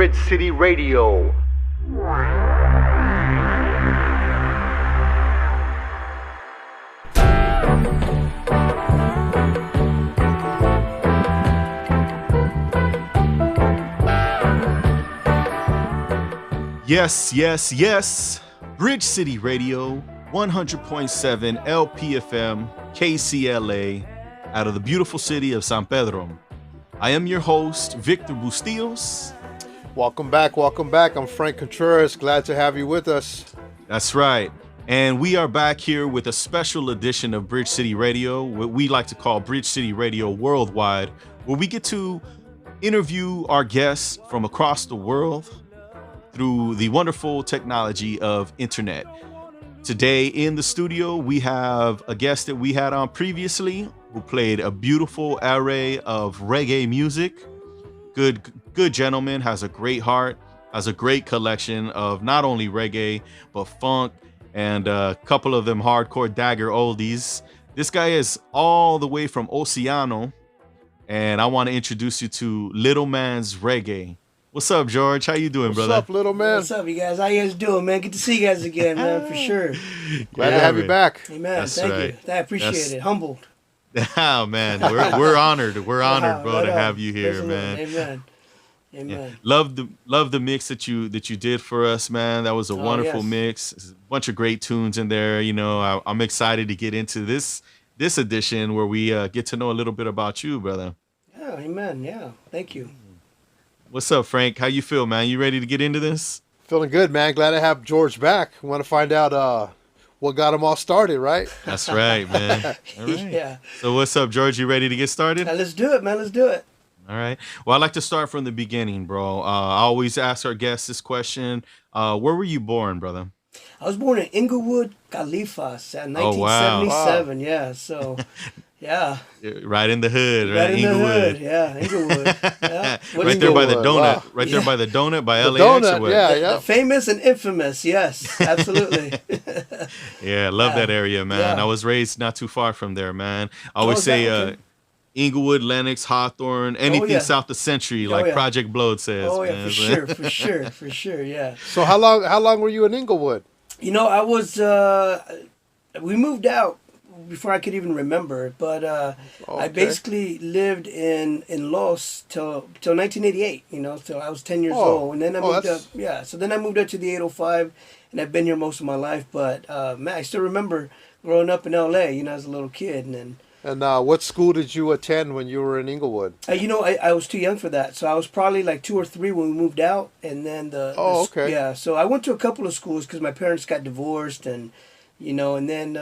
Bridge City Radio. Yes, yes, yes. Bridge City Radio, 100.7 LPFM, KCLA, out of the beautiful city of San Pedro. I am your host, Victor Bustillos. Welcome back. I'm Frank Contreras. Glad to have you with us. That's right. And we are back here with a special edition of Bridge City Radio, what we like to call Bridge City Radio Worldwide, where we get to interview our guests from across the world through the wonderful technology of internet. Today in the studio, we have a guest that we had on previously who played a beautiful array of reggae music. Good gentleman, has a great heart, has a great collection of not only reggae, but funk and a couple of them hardcore dagger oldies. This guy is all the way from Oceano, and I want to introduce you to Lilmans Reggae. What's up, George? How you doing, brother? What's up, little man? What's up, you guys? How you guys doing, man? Good to see you guys again, man, for sure. Glad to have you back. Amen. Thank you. I appreciate it. Humbled. Oh, man. We're honored. We're honored, bro, to have you here, man. Amen. Yeah. Love the mix that you did for us, man. That was a wonderful mix. A bunch of great tunes in there. You know, I'm excited to get into this edition where we get to know a little bit about you, brother. Yeah, amen. Yeah, thank you. What's up, Frank? How you feel, man? You ready to get into this? Feeling good, man. Glad to have George back. Want to find out what got him all started, right? That's right, man. All right. Yeah. So what's up, George? You ready to get started? Let's do it, man. Let's do it. All right. Well, I'd like to start from the beginning, bro. I always ask our guests this question. Where were you born, brother? I was born in Inglewood, Califas, in 1977. Wow. Yeah, so... Yeah. Right in the hood, right? Right in Inglewood. The hood, yeah, Inglewood. Yeah. Right there by the donut. Wow. Right there by the donut by LAX. Donut, or what? The famous and infamous, yes, absolutely. Yeah, love that area, man. Yeah. I was raised not too far from there, man. I always say Inglewood, Lenox, Hawthorne, anything south of Century, like Project Blowed says. Oh, yeah, man. for sure, yeah. So how long were you in Inglewood? You know, I was, we moved out before I could even remember, but I basically lived in Los till 1988, you know, till I was 10 years old, and then I moved up. Yeah, so then I moved up to the 805, and I've been here most of my life. But man, I still remember growing up in LA, you know, as a little kid, and what school did you attend when you were in Inglewood? You know, I was too young for that, so I was probably like 2 or 3 when we moved out, and then yeah. So I went to a couple of schools because my parents got divorced, and you know, and then,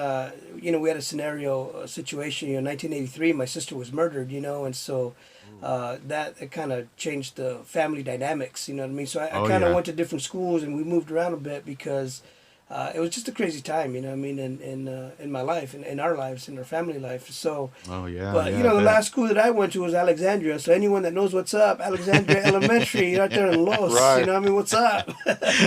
you know, we had a situation, you know, 1983, my sister was murdered, you know, and so that kind of changed the family dynamics, you know what I mean? So I kind of went to different schools, and we moved around a bit because it was just a crazy time, you know what I mean, in my life, in our lives, in our family life. So, but, you know, the last school that I went to was Alexandria. So anyone that knows what's up, Alexandria Elementary, right there in Los, you know what I mean? What's up?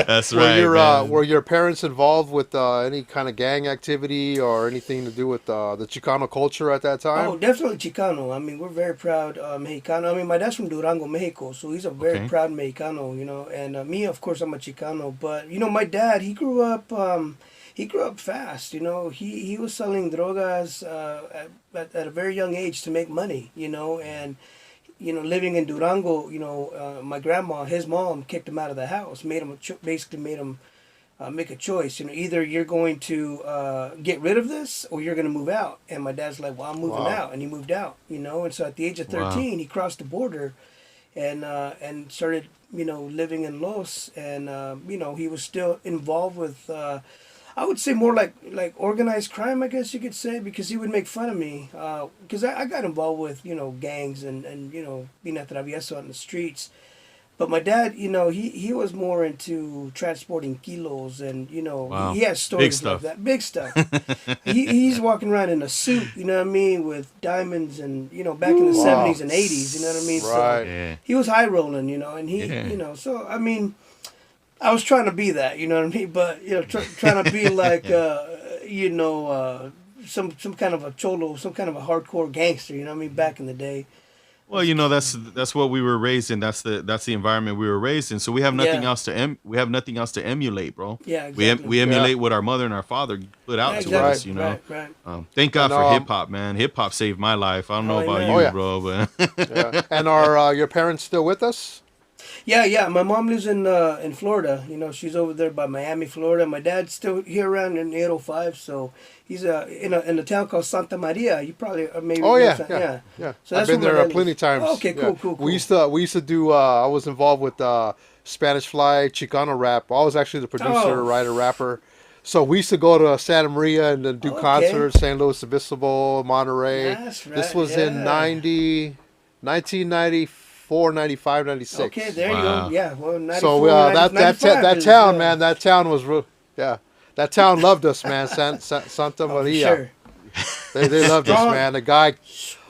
That's right. Were your parents involved with any kind of gang activity or anything to do with the Chicano culture at that time? Oh, definitely Chicano. I mean, we're very proud Mexicano. I mean, my dad's from Durango, Mexico, so he's a very proud Mexicano, you know. And me, of course, I'm a Chicano. But, you know, my dad, he grew up fast, you know. He was selling drogas at a very young age to make money, you know, and you know, living in Durango, you know, my grandma, his mom, kicked him out of the house, basically made him make a choice, you know, either you're going to get rid of this or you're going to move out. And my dad's like, well, I'm moving out, and he moved out, you know. And so at the age of 13, he crossed the border and started, you know, living in Los, and you know, he was still involved with I would say more like organized crime, I guess you could say, because he would make fun of me because I got involved with, you know, gangs and you know, being a travieso on the streets. But my dad, you know, he was more into transporting kilos, and you know, he has stories like that. Big stuff. He's walking around in a suit, you know what I mean, with diamonds, and you know, back in the 70s and 80s, you know what I mean. Right. So he was high rolling, you know, and you know, so I mean, I was trying to be that, you know what I mean, but you know, trying to be like, you know, some kind of a cholo, some kind of a hardcore gangster, you know what I mean, back in the day. Well, that's what we were raised in. That's the environment we were raised in. So we have nothing Yeah. else to we have nothing else to emulate, bro. Yeah, exactly. We Yeah. emulate what our mother and our father put Yeah, out to exactly. us. Right. Thank God And for hip hop, man. Hip hop saved my life. I don't know Oh, about amen. you, Oh, yeah. bro, but Yeah. And are your parents still with us? Yeah. My mom lives in Florida. She's over there by Miami, Florida. My dad's still here around in 805, so he's in a town called Santa Maria. You probably maybe Oh know yeah, San- yeah, yeah. yeah. So I've that's been where my there dad plenty lives. times. Oh, okay, Yeah. cool. We used to do. I was involved with Spanish Fly, Chicano rap. I was actually the producer, Oh. writer, rapper. So we used to go to Santa Maria and then do Okay. concerts, St. Louis Obispo, Monterey. That's right. This was in yeah. 1994, 95, 96. Okay, there you Wow. go. Yeah, well, 94, So 90, 95 that is, town, man, that town was real. Yeah, that town loved us, man. Santa Oh, for Maria. sure. They loved us, Strong. man. A guy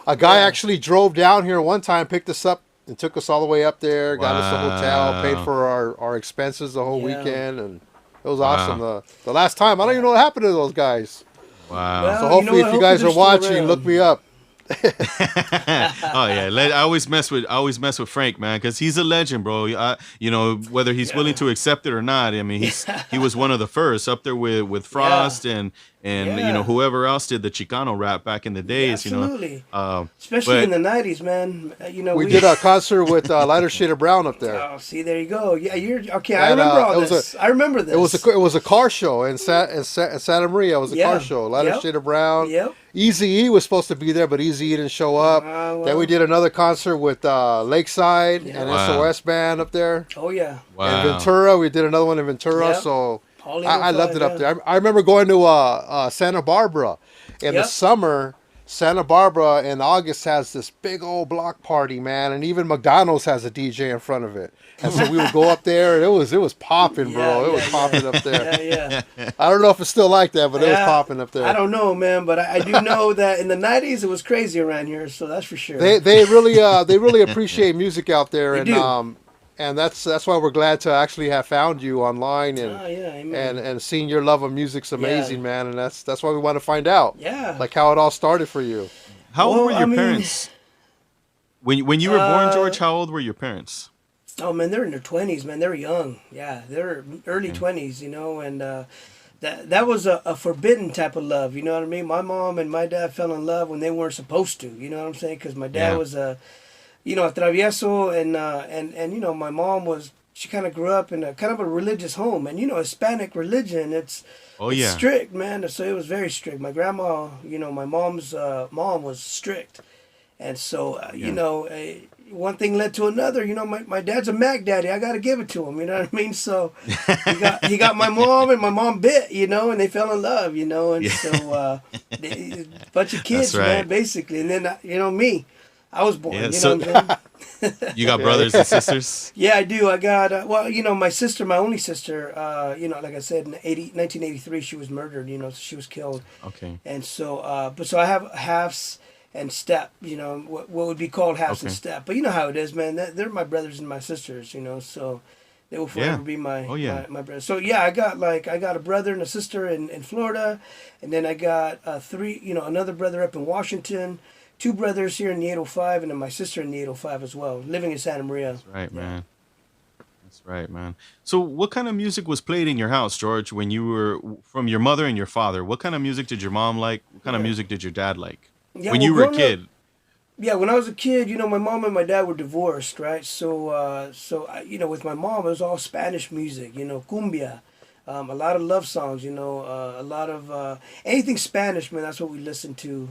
Yeah. actually drove down here one time, picked us up, and took us all the way up there. Got us a hotel, paid Wow. for our expenses the whole Yeah. weekend, and it was Wow. awesome. The last time, I don't even know what happened to those guys. Wow. Well, So you hopefully, know if what? you guys Hopefully are they're still watching, around. look me up. Oh yeah, I always mess with Frank, man, because he's a legend, bro. Whether he's willing to accept it or not. I mean, he was one of the first up there with Frost and Yeah. whoever else did the Chicano rap back in the days. Absolutely. But Especially in the 90s, man. We did a concert with Lighter Shade of Brown up there. Oh, see, there you go. Yeah, you're okay. I And, remember all it was this. I remember this. It was a car show in Santa Maria. It was a Yeah. car show. Lighter Yep. Shade of Brown. Yep. Easy E was supposed to be there, but Easy E didn't show up. Well. Then we did another concert with Lakeside Yeah. and Wow. SOS band up there. Oh yeah. wow. And Ventura, we did another one in Ventura. Yep. So All I loved it 805, up there. I remember going to Santa Barbara in the Yep. summer. Santa Barbara in August has this big old block party, man, and even McDonald's has a DJ in front of it. And so we would go up there, and it was popping, bro. Yeah, It was yeah, popping up there. Yeah. I don't know if it's still like that, but it was Yeah. popping up there. I don't know, man, but I do know that in the 90s it was crazy around here, so that's for sure. They really appreciate music out there, They and do. and that's why we're glad to actually have found you online and Oh, yeah, amen. and seeing your love of music's amazing, man, and that's why we want to find out, Yeah. like how it all started for you. How old Well, were your I mean- parents when you were born, George? How old were your parents? Oh man, they're in their 20s, man. They're young. Yeah, they're early 20s, and that was a forbidden type of love. You know what I mean? My mom and my dad fell in love when they weren't supposed to. You know what I'm saying? Because my dad Yeah. was a travieso, and my mom she kind of grew up in a kind of a religious home, and Hispanic religion, it's strict, man. So it was very strict. My grandma, my mom's mom was strict, and so one thing led to another. My dad's a Mac daddy. I got to give it to him. You know what I mean? So he got my mom, and my mom bit. And they fell in love. And so bunch of kids, That's right. man, basically. And then me, I was born. Yeah, you so- know what I'm saying? You got brothers and sisters? Yeah, I do. I got my sister, my only sister. Like I said, in 1983, she was murdered. So she was killed. Okay. And so, so I have halves and step. What would be called halves and Okay. step. But you know how it is, man. They're my brothers and my sisters. So they will forever Yeah. be my Oh, yeah. my brothers. So yeah, I got a brother and a sister in Florida, and then I got another brother up in Washington. 2 brothers here in the 805, and then my sister in the 805 as well, living in Santa Maria. That's right, man. That's right, man. So, what kind of music was played in your house, George, when you were from your mother and your father? What kind of music did your mom like? What kind of music did your dad like? Yeah, when well, you were a growing kid? Yeah, when I was a kid, my mom and my dad were divorced, right? So, with my mom, it was all Spanish music, cumbia, a lot of love songs, a lot of anything Spanish, man. That's what we listened to,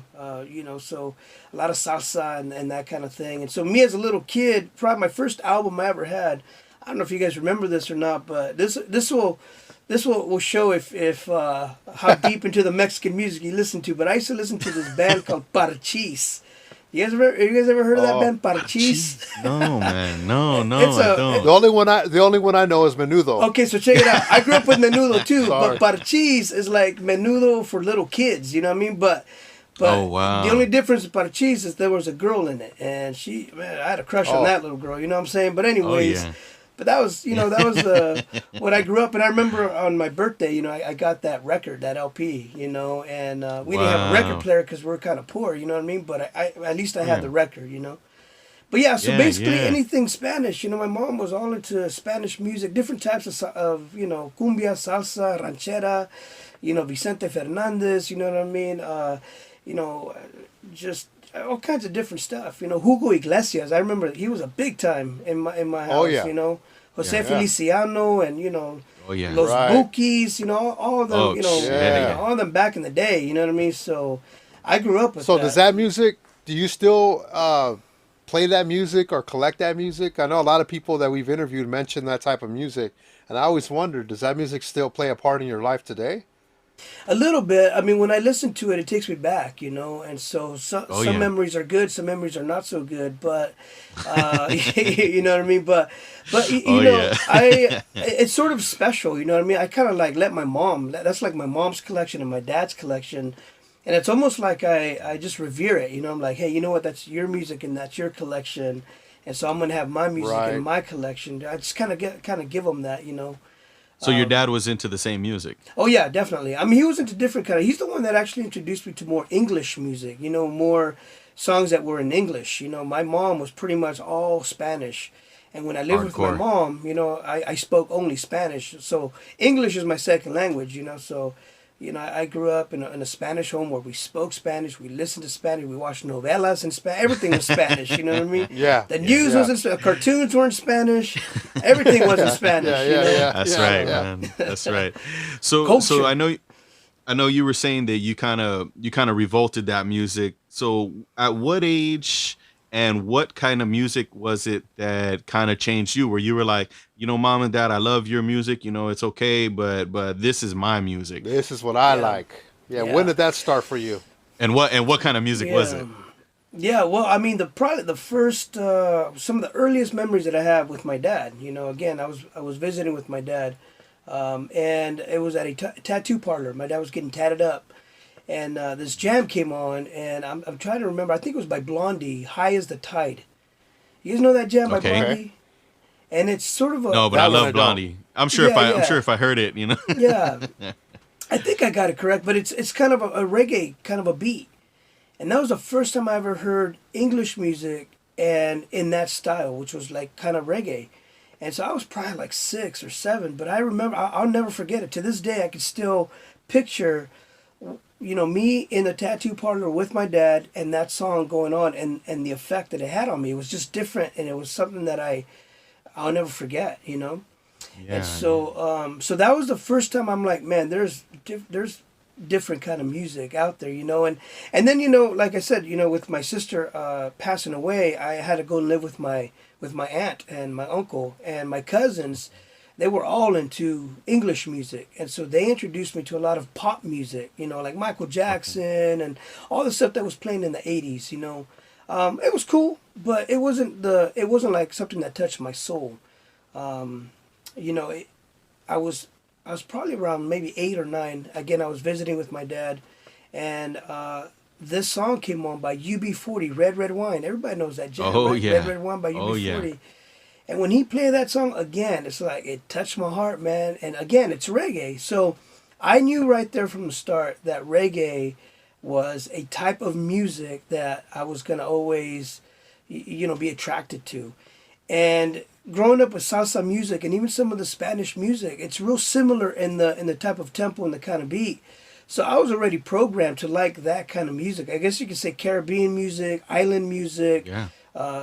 so a lot of salsa and that kind of thing. And so, me as a little kid, probably my first album I ever had. I don't know if you guys remember this or not, but this will show if how deep into the Mexican music you listen to. But I used to listen to this band called Parchis. You guys ever heard of that band, Parchis? No, man. No, It's I a- don't. The only one I know is Menudo. Okay, so check it out. I grew up with Menudo too, Sorry. but Parchis is like Menudo for little kids. You know what I mean? But Oh, wow. the only difference with Parchis is there was a girl in it, and I had a crush on Oh. that little girl. You know what I'm saying? But anyways. yeah. But that was when I grew up, and I remember on my birthday, I got that record, that LP, and we didn't have a Wow. record player because we're kind of poor, you know what I mean? But I at least I had Yeah. the record, But yeah, so Yeah, basically yeah. anything Spanish. You know, my mom was all into Spanish music, different types of you know, cumbia, salsa, ranchera, you know, Vicente Fernandez. You know what I mean? You know, just all kinds of different stuff. You know, Hugo Iglesias. I remember he was a big time in my Oh house. yeah, You know, Yeah. Jose yeah, Feliciano, and you know, Oh yeah. Los right, Bukis. You know, all of them. Oh You know, yeah, yeah. yeah. all of them back in the day. You know what I mean? So I grew up with So does that. that music? Do you still play that music or collect that music? I know a lot of people that we've interviewed mention that type of music, and I always wondered, does that music still play a part in your life today? A little bit. I mean, when I listen to it, it takes me back, you know. And so, Oh some yeah. memories are good, some memories are not so good. But you know what I mean. But Oh you know, yeah. it's sort of special. You know what I mean. I kind of like let my mom. That's like my mom's collection and my dad's collection, and it's almost like I just revere it. You know, I'm like, hey, you know what? That's your music and that's your collection, and so I'm gonna have my music in Right. my collection. I just kind of give them that, you know. So your dad was into the same music. Oh yeah, definitely. I mean, he was into different kind of. He's the one that actually introduced me to more English music. You know, more songs that were in English. You know, my mom was pretty much all Spanish, and when I lived with my Hardcore. mom, you know, I spoke only Spanish. So English is my second language. You know, so you know, I grew up in a Spanish home where we spoke Spanish, we listened to Spanish, we watched novelas in Spanish. Everything was Spanish. You know what I mean? Yeah, The news yeah, was in cartoons were in Spanish. Everything was in Spanish. yeah, You yeah, know, yeah, That's yeah, right, yeah. man. That's right. So culture. I know you were saying that you kind of revolted that music. So at what age and what kind of music was it that kind of changed you? Where you were like, you know, mom and dad, I love your music. You know, it's okay, but this is my music. This is what I Yeah, like. Yeah, when yeah. did that start for you? And what kind of music was Yeah, it? yeah. Well, I mean, the probably the first some of the earliest memories that I have with my dad. You know, again, I was visiting with my dad, and it was at a tattoo parlor. My dad was getting tatted up, and this jam came on, and I'm trying to remember. I think it was by Blondie, "High as the Tide." You guys know that jam by Okay. Okay, Blondie? And it's sort of a No, but I that one love I don't. Blondie. yeah, I'm sure yeah, if I heard it, you know. yeah. I think I got it correct, but it's kind of a reggae kind of a beat. And that was the first time I ever heard English music and in that style, which was like kind of reggae. And so I was probably like 6 or 7, but I remember, I'll never forget it. To this day, I can still picture, you know, me in the tattoo parlor with my dad and that song going on and the effect that it had on me. It was just different and it was something that I'll never forget, you know? And Yeah, yeah. so, so that was the first time I'm like, man, there's different kind of music out there, you know. And then, you know, like I said, you know, with my sister passing away, I had to go and live with my aunt and my uncle and my cousins. They were all into English music, and so they introduced me to a lot of pop music, you know, like Michael Jackson and all the stuff that was playing in the '80s. You know, it was cool, but it wasn't like something that touched my soul. Um, you know, I was I was probably around maybe 8 or 9. Again, I was visiting with my dad, and this song came on by UB40, Red Red Wine. Everybody knows that jam, Oh right? Red yeah. Red Wine by Oh yeah. UB40. And when he played that song again, it's like it touched my heart, man. And again, it's reggae, so I knew right there from the start that reggae was a type of music that I was gonna always, you know, be attracted to. And growing up with salsa music and even some of the Spanish music, it's real similar in the type of tempo and the kind of beat. So I was already programmed to like that kind of music. I guess you could say Caribbean music, island music, Yeah.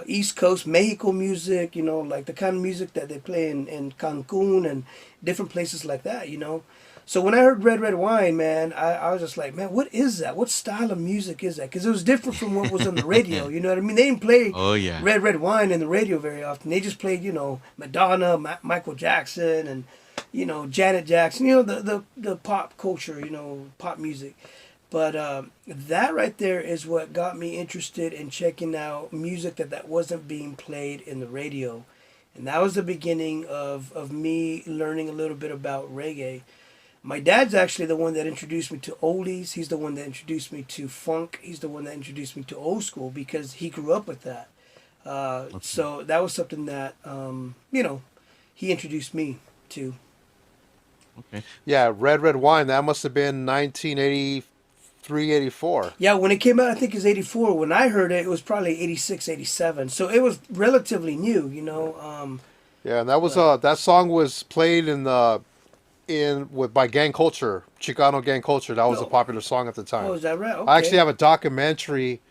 East Coast Mexico music. You know, like the kind of music that they play in Cancun and different places like that. You know. So when I heard Red Red Wine, man, I was just like, man, what is that? What style of music is that? Because it was different from what was on the radio. You know what I mean? They didn't play Oh yeah. Red Red Wine in the radio very often. They just played, you know, Madonna, Michael Jackson, and you know Janet Jackson. You know the pop culture, you know, pop music. But that right there is what got me interested in checking out music that wasn't being played in the radio, and that was the beginning of me learning a little bit about reggae. My dad's actually the one that introduced me to oldies. He's the one that introduced me to funk. He's the one that introduced me to old school because he grew up with that. Okay. So that was something that you know, he introduced me to. Okay. Yeah, Red Red Wine. That must have been 1983 83, 84. Yeah, when it came out, I think it's 84. When I heard it, it was probably 86, 87. So it was relatively new, you know. Yeah, and that was But that song was played in the in with by Gang Culture, Chicano Gang Culture. That was a no. popular song at the Oh, time. is that right? I actually Okay. have a documentary.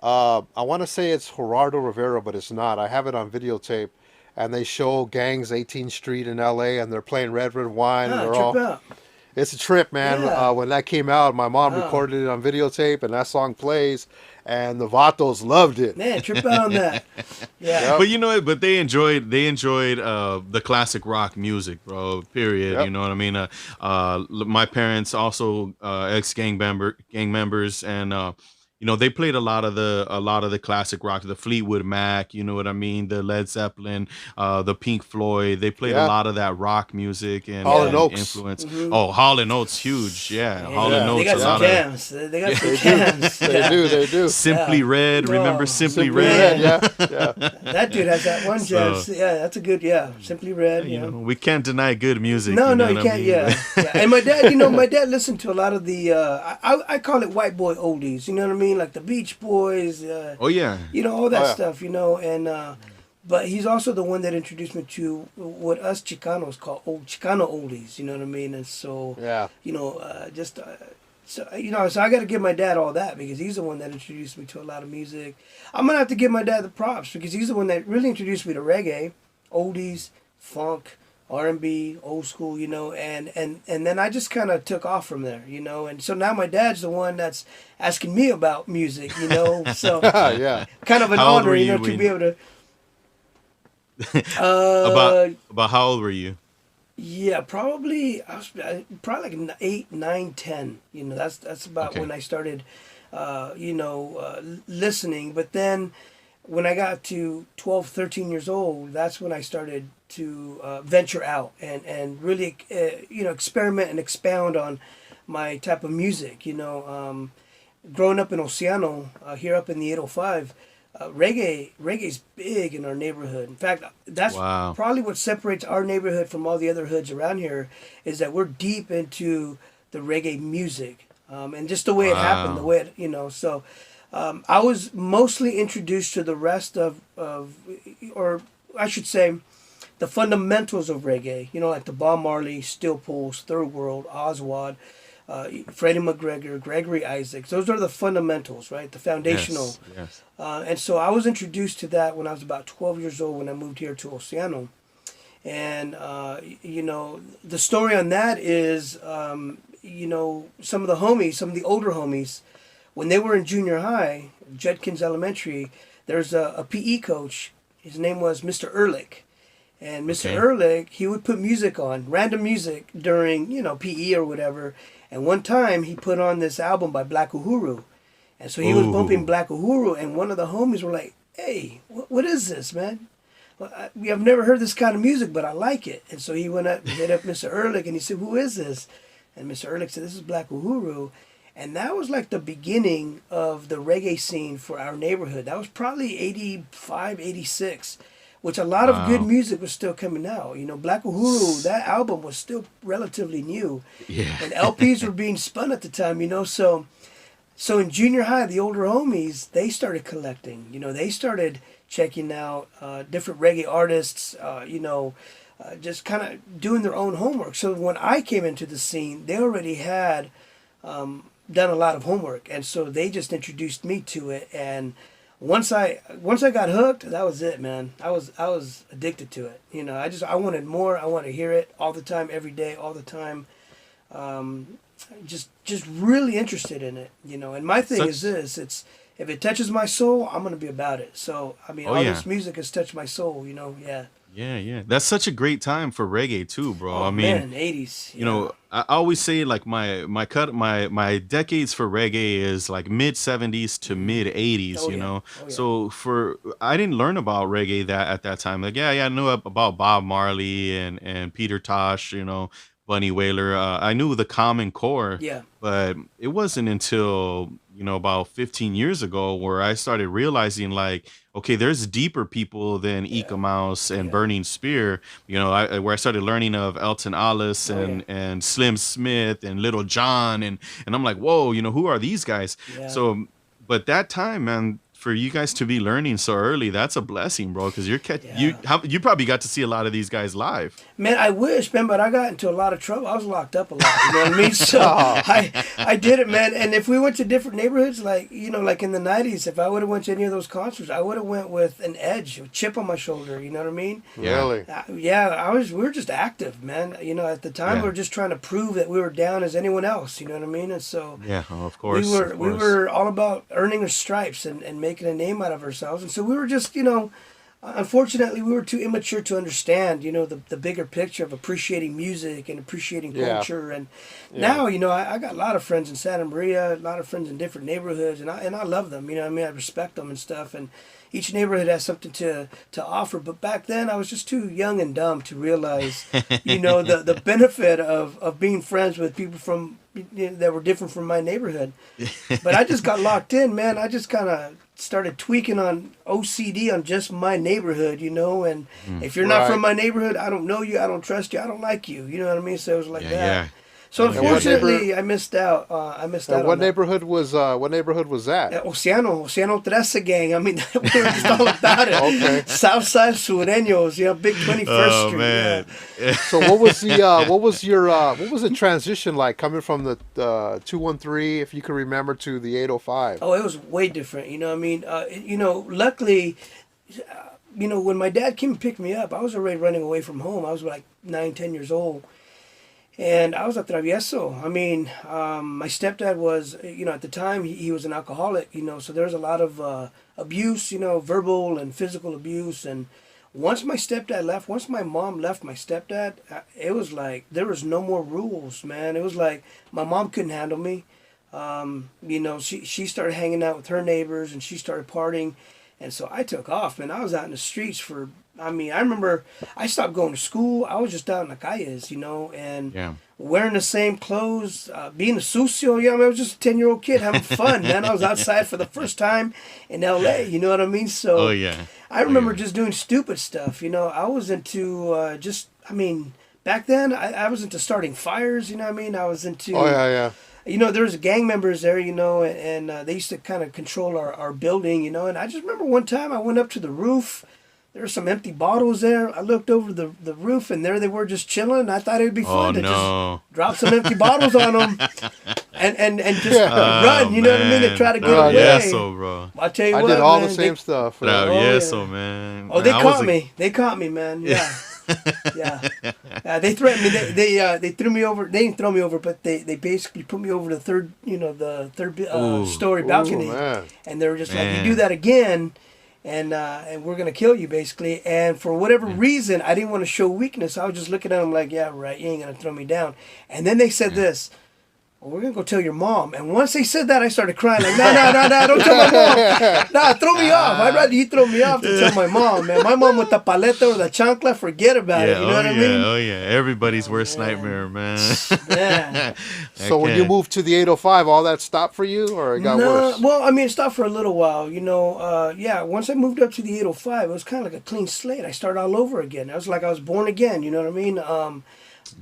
I want to say it's Gerardo Rivera, but it's not. I have it on videotape, and they show gangs 18th Street in L.A. and they're playing Red Red Wine, and Ah, they're trip all. out. It's a trip, man. Yeah. When that came out, my mom Wow. recorded it on videotape, and that song plays, and the Vatos loved it. Man, trip out on that. Yeah. Yep, But you know what? But they enjoyed the classic rock music, bro. Period. You yep. know what I mean? My parents also ex gang members, and they played a lot of the classic rock, the Fleetwood Mac. You know what I mean? The Led Zeppelin, the Pink Floyd. They played a Yeah. lot of that rock music and Hall and Yeah. and Oaks. influence. Hmm. Oh, Hall and Oates, huge. Yeah, Hall and Hey, Yeah, they Oates, a got some yeah. lot of jams. They got some They do. jams. They Yeah. do. They do. Simply Yeah. Red. Remember No. Simply Simply Red. Red? Man. Yeah, yeah. That dude has that one jam. So Yeah, that's a good, yeah. Simply Red, yeah. we can't deny good music. No, You no, know you what I can't. mean? Yeah, yeah. And my dad, my dad listened to a lot of the. I call it white boy oldies. You know what I mean? Like the Beach Boys. Oh yeah. All that Oh yeah. stuff. And but he's also the one that introduced me to what us Chicanos call old Chicano oldies. You know what I mean? And so, Yeah. just. So I got to give my dad all that because he's the one that introduced me to a lot of music. I'm gonna have to give my dad the props because he's the one that really introduced me to reggae, oldies, funk, R&B, old school, and then I just kind of took off from there, and so now my dad's the one that's asking me about music. So Yeah. kind of an How old honor, were you to when be able to. about Uh, about how old were you? yeah, probably I was probably like 8, 9, 10. That's about Okay. when I started, listening. But then when I got to 12, 13 years old, that's when I started to venture out and really, experiment and expound on my type of music. Growing up in Oceano, here up in the 805, reggae's big in our neighborhood. In fact, that's Wow. probably what separates our neighborhood from all the other hoods around here is that we're deep into the reggae music, and just the way it happened, the Wow. way So I was mostly introduced to the rest or I should say, the fundamentals of reggae. Like the Bob Marley, Steel Pulse, Third World, Oswald, Freddie McGregor, Gregory Isaacs. Those are the fundamentals, right? The foundational. Yes. Yes. And so I was introduced to that when I was about 12 years old when I moved here to Oceano. And, the story on that is, some of the homies, some of the older homies, when they were in junior high, Judkins Elementary, there's a PE coach. His name was Mr. Ehrlich. And Mr. Okay. Ehrlich, he would put music on, random music during, PE or whatever. And one time he put on this album by Black Uhuru. And so he was bumping Ooh. Black Uhuru, and one of the homies were like, "Hey, what is this, man? Well, I've never heard this kind of music, but I like it." And so he went up and hit up Mr. Ehrlich, and he said, "Who is this?" And Mr. Ehrlich said, "This is Black Uhuru." And that was like the beginning of the reggae scene for our neighborhood. That was probably 85, 86, which a lot of good Wow. music was still coming out. Black Uhuru, that album was still relatively new. Yeah. And LPs were being spun at the time, So in junior high, the older homies, they started collecting. They started checking out different reggae artists, just kind of doing their own homework. So when I came into the scene, they already had done a lot of homework, and so they just introduced me to it. And once I got hooked, that was it, man. I was addicted to it. I wanted more. I wanted to hear it all the time, every day, all the time. Just really interested in it. And my thing is Such. this: it's if it touches my soul, I'm gonna be about it. So I mean, Oh all yeah. this music has touched my soul. Yeah. Yeah. Yeah. That's such a great time for reggae too, bro. Oh I mean, man, 80s. I always say like my decades for reggae is like mid 70s to mid 80s, Oh yeah. Oh yeah. So I didn't learn about reggae that at that time. Like yeah, I knew about Bob Marley and Peter Tosh, Bunny Wailer. I knew the Common Core, Yeah. but it wasn't until about 15 years ago, where I started realizing like, okay, there's deeper people than Yeah. Ika Mouse and Yeah. Burning Spear. Where I started learning of Elton Alice Oh yeah. and Slim Smith and Little John, and I'm like, whoa, who are these guys? Yeah. So, but that time, man, for you guys to be learning so early, that's a blessing, bro. Because Yeah. you probably got to see a lot of these guys live. Man, I wish, man, but I got into a lot of trouble. I was locked up a lot, you know what I mean? So Oh. I did it, man. And if we went to different neighborhoods, like like in the '90s, if I would have went to any of those concerts, I would have went with an edge, a chip on my shoulder. You know what I mean? Yeah. Really? Yeah, we were just active, man. At the time Yeah. we were just trying to prove that we were down as anyone else. You know what I mean? And so Yeah, of course. we were all about earning our stripes and making a name out of ourselves. And so we were just, unfortunately, we were too immature to understand, the bigger picture of appreciating music and appreciating Yeah. culture. And Yeah. now, I got a lot of friends in Santa Maria, a lot of friends in different neighborhoods, and I love them. I respect them and stuff. And each neighborhood has something to offer. But back then, I was just too young and dumb to realize, the benefit of being friends with people from that were different from my neighborhood. But I just got locked in, man. I just kind of started tweaking on OCD on just my neighborhood, and if you're not Right. from my neighborhood, I don't know you, I don't trust you, I don't like you. You know what I mean? So it was like Yeah, that. yeah. So And what unfortunately, I missed out. I missed out. What on that. neighborhood was that? Oceano 13 gang. I mean, we were just all about it. Okay. Southside Sureños, big 21st Oh Street. man. Yeah. So what was the transition like coming from the 213, if you can remember, to the 805? Oh, it was way different. You know what I mean? Luckily, when my dad came and picked me up, I was already running away from home. I was like 9, 10 years old. And I was a travieso. I mean, my stepdad was, at the time, he was an alcoholic, so there was a lot of abuse, verbal and physical abuse. And once my stepdad left, once my mom left my stepdad, it was like there was no more rules, man. It was like my mom couldn't handle me. She started hanging out with her neighbors and she started partying. And so I took off, man. I was out in the streets I remember I stopped going to school. I was just out in the calles, and Yeah. wearing the same clothes, being a sucio. I was just a 10-year-old kid having fun, man. I was outside for the first time in LA, you know what I mean? So Oh yeah. I remember Oh, yeah. just doing stupid stuff, I was into back then I was into starting fires, I was into... Oh yeah. there was gang members there, and they used to kind of control our building, and I just remember one time I went up to the roof. There were some empty bottles there. I looked over the roof, and there they were just chilling. I thought it would be fun to no. just drop some empty bottles on them and just run, you know what I mean, to try to get Run, away. Yeah, so bro. I'll tell you I what, did all man, the same stuff. Oh, Oh, yeah, yeah. so man. Oh, they Man, I caught was a- me. They caught me, man. Yeah. Yeah. They threatened me. They threw me over. They didn't throw me over, but they basically put me over the third, the third Ooh. story Ooh, balcony, man. and they were just like, Man. "You do that again, and we're gonna kill you," basically. And for whatever reason, I didn't want to show weakness. I was just looking at them like, "Yeah, right. You ain't gonna throw me down." And then they said this. Well, we're gonna go tell your mom. And once they said that, I started crying like, no, don't tell my mom. Nah, throw me off. I'd rather you throw me off than tell my mom, man. My mom with the paleta or the chancla, forget about it. You know what I mean? Oh yeah, everybody's worst nightmare, man. Yeah. So when you moved to the 805, all that stopped for you, or it got worse? Well, it stopped for a little while, once I moved up to the 805, it was kind of like a clean slate. I started all over again. I was like I was born again, you know what I mean?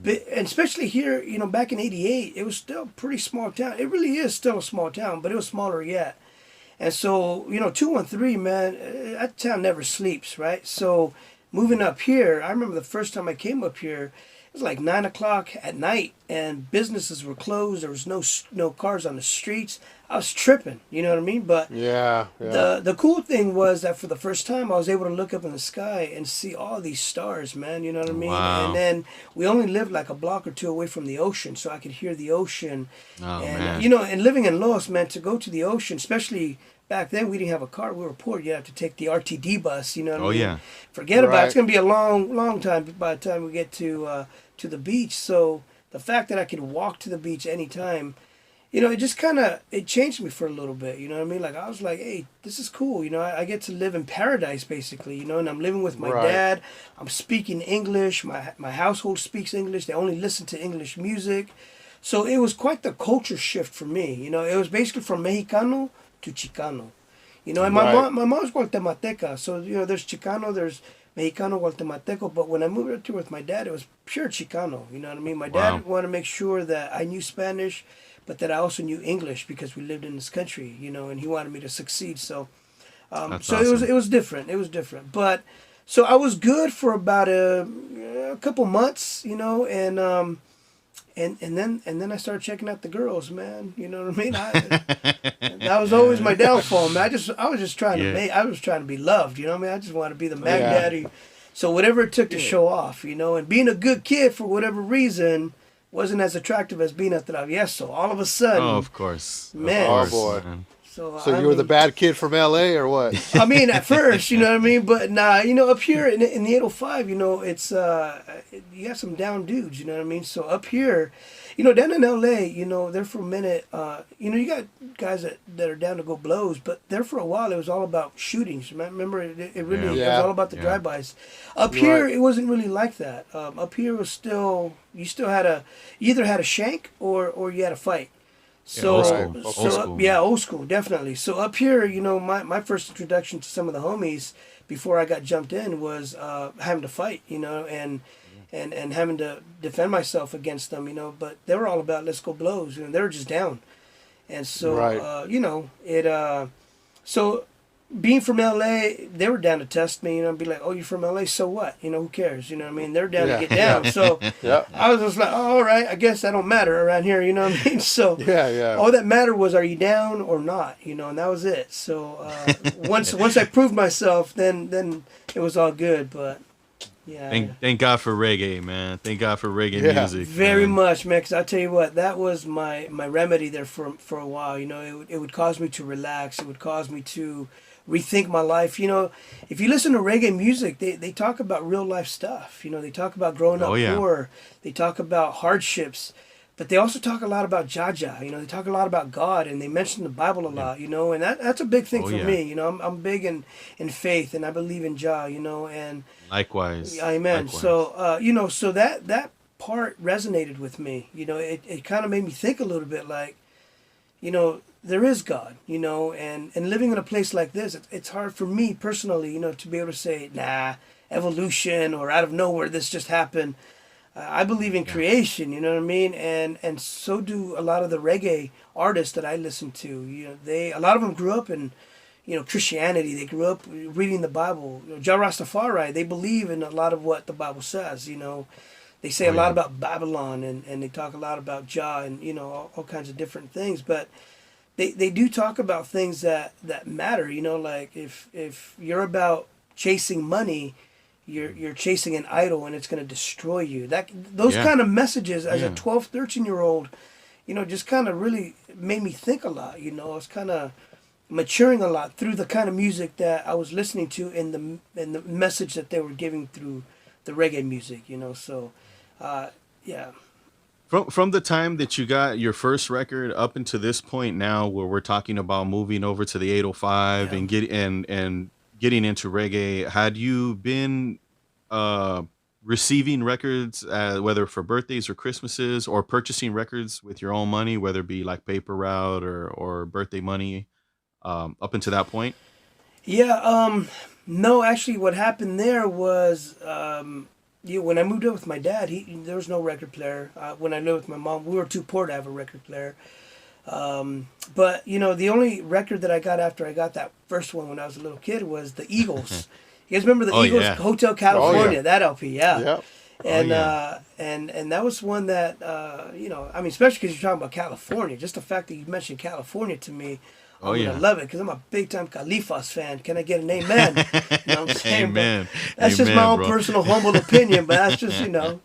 And especially here, back in '88, it was still a pretty small town. It really is still a small town, but it was smaller yet. And so, 213, man, that town never sleeps, right? So moving up here, I remember the first time I came up here, it was like 9 o'clock at night, and businesses were closed. There was no cars on the streets. I was tripping, you know what I mean? But Yeah. the cool thing was that for the first time I was able to look up in the sky and see all these stars, man, you know what I mean? Wow. And then we only lived like a block or two away from the ocean, so I could hear the ocean. Oh, And man. and living in Los, man, to go to the ocean, especially back then we didn't have a car, we were poor. You have to take the RTD bus, you know what I mean? yeah. Forget about it. It's Right. going to be a long time by the time we get to the beach. So the fact that I could walk to the beach anytime, it just it changed me for a little bit, you know what I mean? Like, I was like, hey, this is cool, I get to live in paradise, basically, and I'm living with my Right. dad. I'm speaking English. My household speaks English. They only listen to English music. So it was quite the culture shift for me. You know, it was basically from Mexicano to Chicano. You know, and Right. my mom's Guatemalteca, so you know, there's Chicano, there's Mexicano, Guatemalteco. But when I moved up here with my dad, it was pure Chicano. You know what I mean? My Wow. dad wanted to make sure that I knew Spanish, but that I also knew English because we lived in this country. You know, and he wanted me to succeed. So, That's so awesome. it was different. It was different. But so I was good for about a couple months. You know, and then I started checking out the girls, man. You know what I mean? That was always my downfall, man. I was just trying to Yeah. I was trying to be loved. You know what I mean? I just wanted to be the Mac Yeah. Daddy. So whatever it took to Yeah. show off, you know, and being a good kid for whatever reason wasn't as attractive as being a travieso. All of a sudden, Oh, of course. Of Man. course, Oh, boy. man. so So I you were the mean- bad kid from LA or what? I mean, at first, you know what I mean, but nah, you know, up here in the 805, you know, it's you got some down dudes, you know what I mean. So up here, you know, down in LA, you know, there for a minute, you know, you got guys that are down to go blows, but there for a while it was all about shootings. Remember, it really it Yeah. was all about the Yeah. drive-bys. Up You're here, right. it wasn't really like that. Up here was still you still had you either had a shank or you had a fight. So, old school. so Old school. yeah, old school, definitely. So up here, you know, my first introduction to some of the homies before I got jumped in was having to fight, you know, and having to defend myself against them, you know. But they were all about let's go blows, you know. They were just down, and so Right. you know it. So being from LA, they were down to test me, you know, and be like, "Oh, you're from LA, so what? You know, who cares? You know what I mean? They're down Yeah. to get down." So Yeah. I was just like, oh, "All right, I guess I don't matter around here," you know what I mean? So Yeah, yeah. all that mattered was, are you down or not? You know, and that was it. So once I proved myself, then it was all good. But yeah, Thank God for reggae, man. Thank God for reggae Yeah. music. very man. much, man. Because I tell you what, that was my remedy there for a while. You know, it would cause me to relax. It would cause me to rethink my life. You know, if you listen to reggae music, they talk about real life stuff. You know, they talk about growing up Oh, yeah. poor. They talk about hardships. But they also talk a lot about Jaja, you know. They talk a lot about God, and they mention the Bible a lot, you know. And that's a big thing Oh, for yeah. me, you know. I'm big in faith, and I believe in Jah, you know. And Likewise. Amen. Likewise. So you know, so that part resonated with me. You know, it kind of made me think a little bit, like, you know, there is God, you know, and living in a place like this, it's hard for me personally, you know, to be able to say, nah, evolution or out of nowhere this just happened. I believe in creation, you know what I mean, and so do a lot of the reggae artists that I listen to. You know, a lot of them grew up in, you know, Christianity. They grew up reading the Bible. You know, Jah Rastafari, they believe in a lot of what the Bible says. You know, they say Oh, a lot yeah. about Babylon, and they talk a lot about Jah, and you know, all kinds of different things. But they do talk about things that matter. You know, like if you're about chasing money, you're chasing an idol and it's going to destroy you. Those Yeah. kind of messages as Yeah. a 12, 13-year-old, you know, just kind of really made me think a lot. You know, I was kind of maturing a lot through the kind of music that I was listening to and the message that they were giving through the reggae music. You know, so yeah. From the time that you got your first record up until this point now, where we're talking about moving over to the 805 Yeah. and getting into reggae, had you been receiving records, whether for birthdays or Christmases, or purchasing records with your own money, whether it be like paper route or birthday money, up until that point? Yeah, no, actually, what happened there was, when I moved up with my dad, there was no record player. When I lived with my mom, we were too poor to have a record player. But you know, the only record that I got after I got that first one when I was a little kid was the Eagles. You guys remember the Oh, Eagles, yeah. Hotel California, Oh, yeah. that LP, yeah. Yeah. And yeah. and that was one that you know, I mean, especially because you're talking about California. Just the fact that you mentioned California to me, Oh, I'm yeah. gonna love it because I'm a big time Califas fan. Can I get an amen? You know what I'm saying? But Amen. that's just Amen, my own bro. personal humble opinion, but that's just, you know,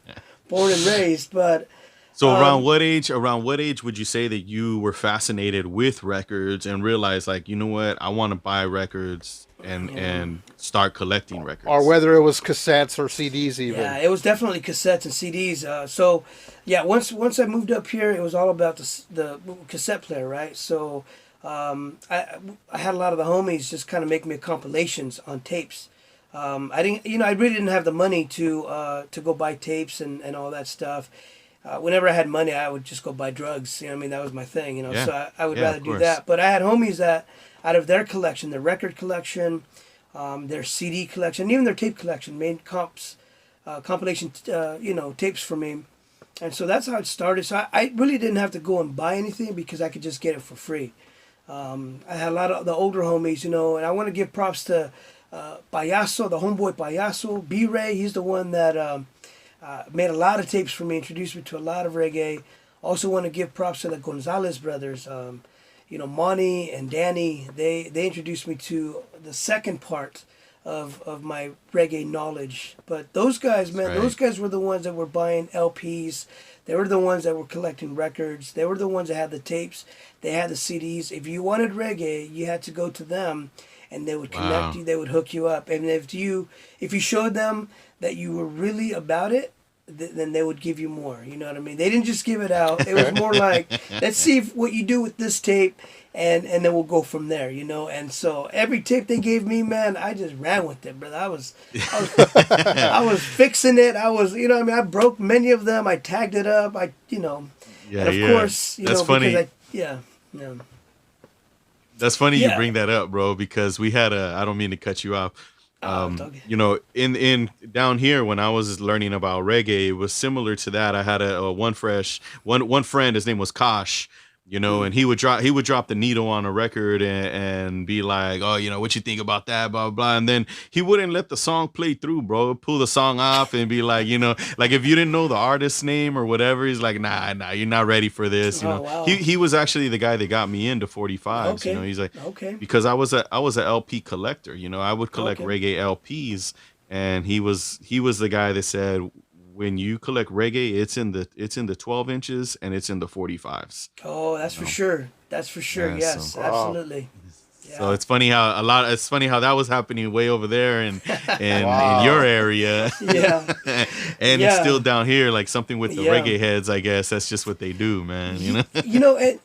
born and raised. But So around what age? Around what age would you say that you were fascinated with records and realized, like, you know what, I want to buy records and start collecting records? Or whether it was cassettes or CDs even. yeah, it was definitely cassettes and CDs. So yeah, once I moved up here, it was all about the cassette player, right? So I had a lot of the homies just kind of make me compilations on tapes. I didn't, you know, I really didn't have the money to go buy tapes and all that stuff. whenever I had money, I would just go buy drugs. You know, what I mean, that was my thing. You know, Yeah. so I would Yeah, rather of do course. that. But I had homies that, out of their collection, their record collection, their CD collection, even their tape collection, made compilation, tapes for me. And so that's how it started. So I really didn't have to go and buy anything because I could just get it for free. I had a lot of the older homies, and I want to give props to Payaso, the homeboy Payaso, B-Ray. He's the one that made a lot of tapes for me, introduced me to a lot of reggae. Also want to give props to the Gonzalez brothers. Monty and Danny, they introduced me to the second part of my reggae knowledge. But those guys, man, Right. those guys were the ones that were buying LPs. They were the ones that were collecting records. They were the ones that had the tapes. They had the CDs. If you wanted reggae, you had to go to them, and they would connect Wow. you. They would hook you up. And if you showed them that you were really about it, then they would give you more. You know what I mean? They didn't just give it out. It was more like, let's see what you do with this tape, and then we'll go from there. And so every tape they gave me, man, I just ran with it, brother. I was I was fixing it. I was, I broke many of them. I tagged it up. Yeah, and of yeah. course, That's funny. because yeah. That's funny you Yeah. bring that up, bro, because we had I don't mean to cut you off. Okay. In down here when I was learning about reggae, it was similar to that. I had one friend, his name was Kosh, and he would drop the needle on a record and be like, oh, what you think about that, blah, blah, blah. And then he wouldn't let the song play through, bro. Pull the song off and be like, like if you didn't know the artist's name or whatever, he's like, nah, you're not ready for this. Oh, wow. He was actually the guy that got me into 45s. Okay. He's like, Okay. because I was a LP collector. I would collect Okay. reggae LPs, and he was the guy that said, when you collect reggae, it's in the 12 inches and it's in the 45s. Oh, that's for sure. That's for sure. Yeah, Yes, so- Wow. absolutely. So Yeah. it's funny how that was happening way over there and Wow. in your area. Yeah. And it's Yeah. still down here, like something with the Yeah. reggae heads, I guess. That's just what they do, man.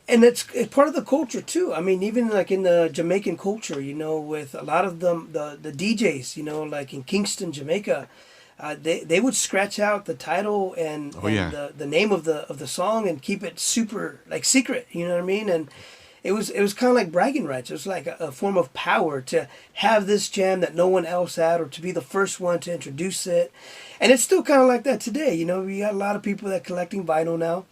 And it's part of the culture too. I mean, even like in the Jamaican culture, with a lot of them, the DJs, like in Kingston, Jamaica, they would scratch out the title and, Oh, yeah. the name of the song and keep it super like secret. You know what I mean? And it was kind of like bragging rights. It was like a form of power to have this jam that no one else had, or to be the first one to introduce it. And it's still kind of like that today. We got a lot of people that are collecting vinyl now.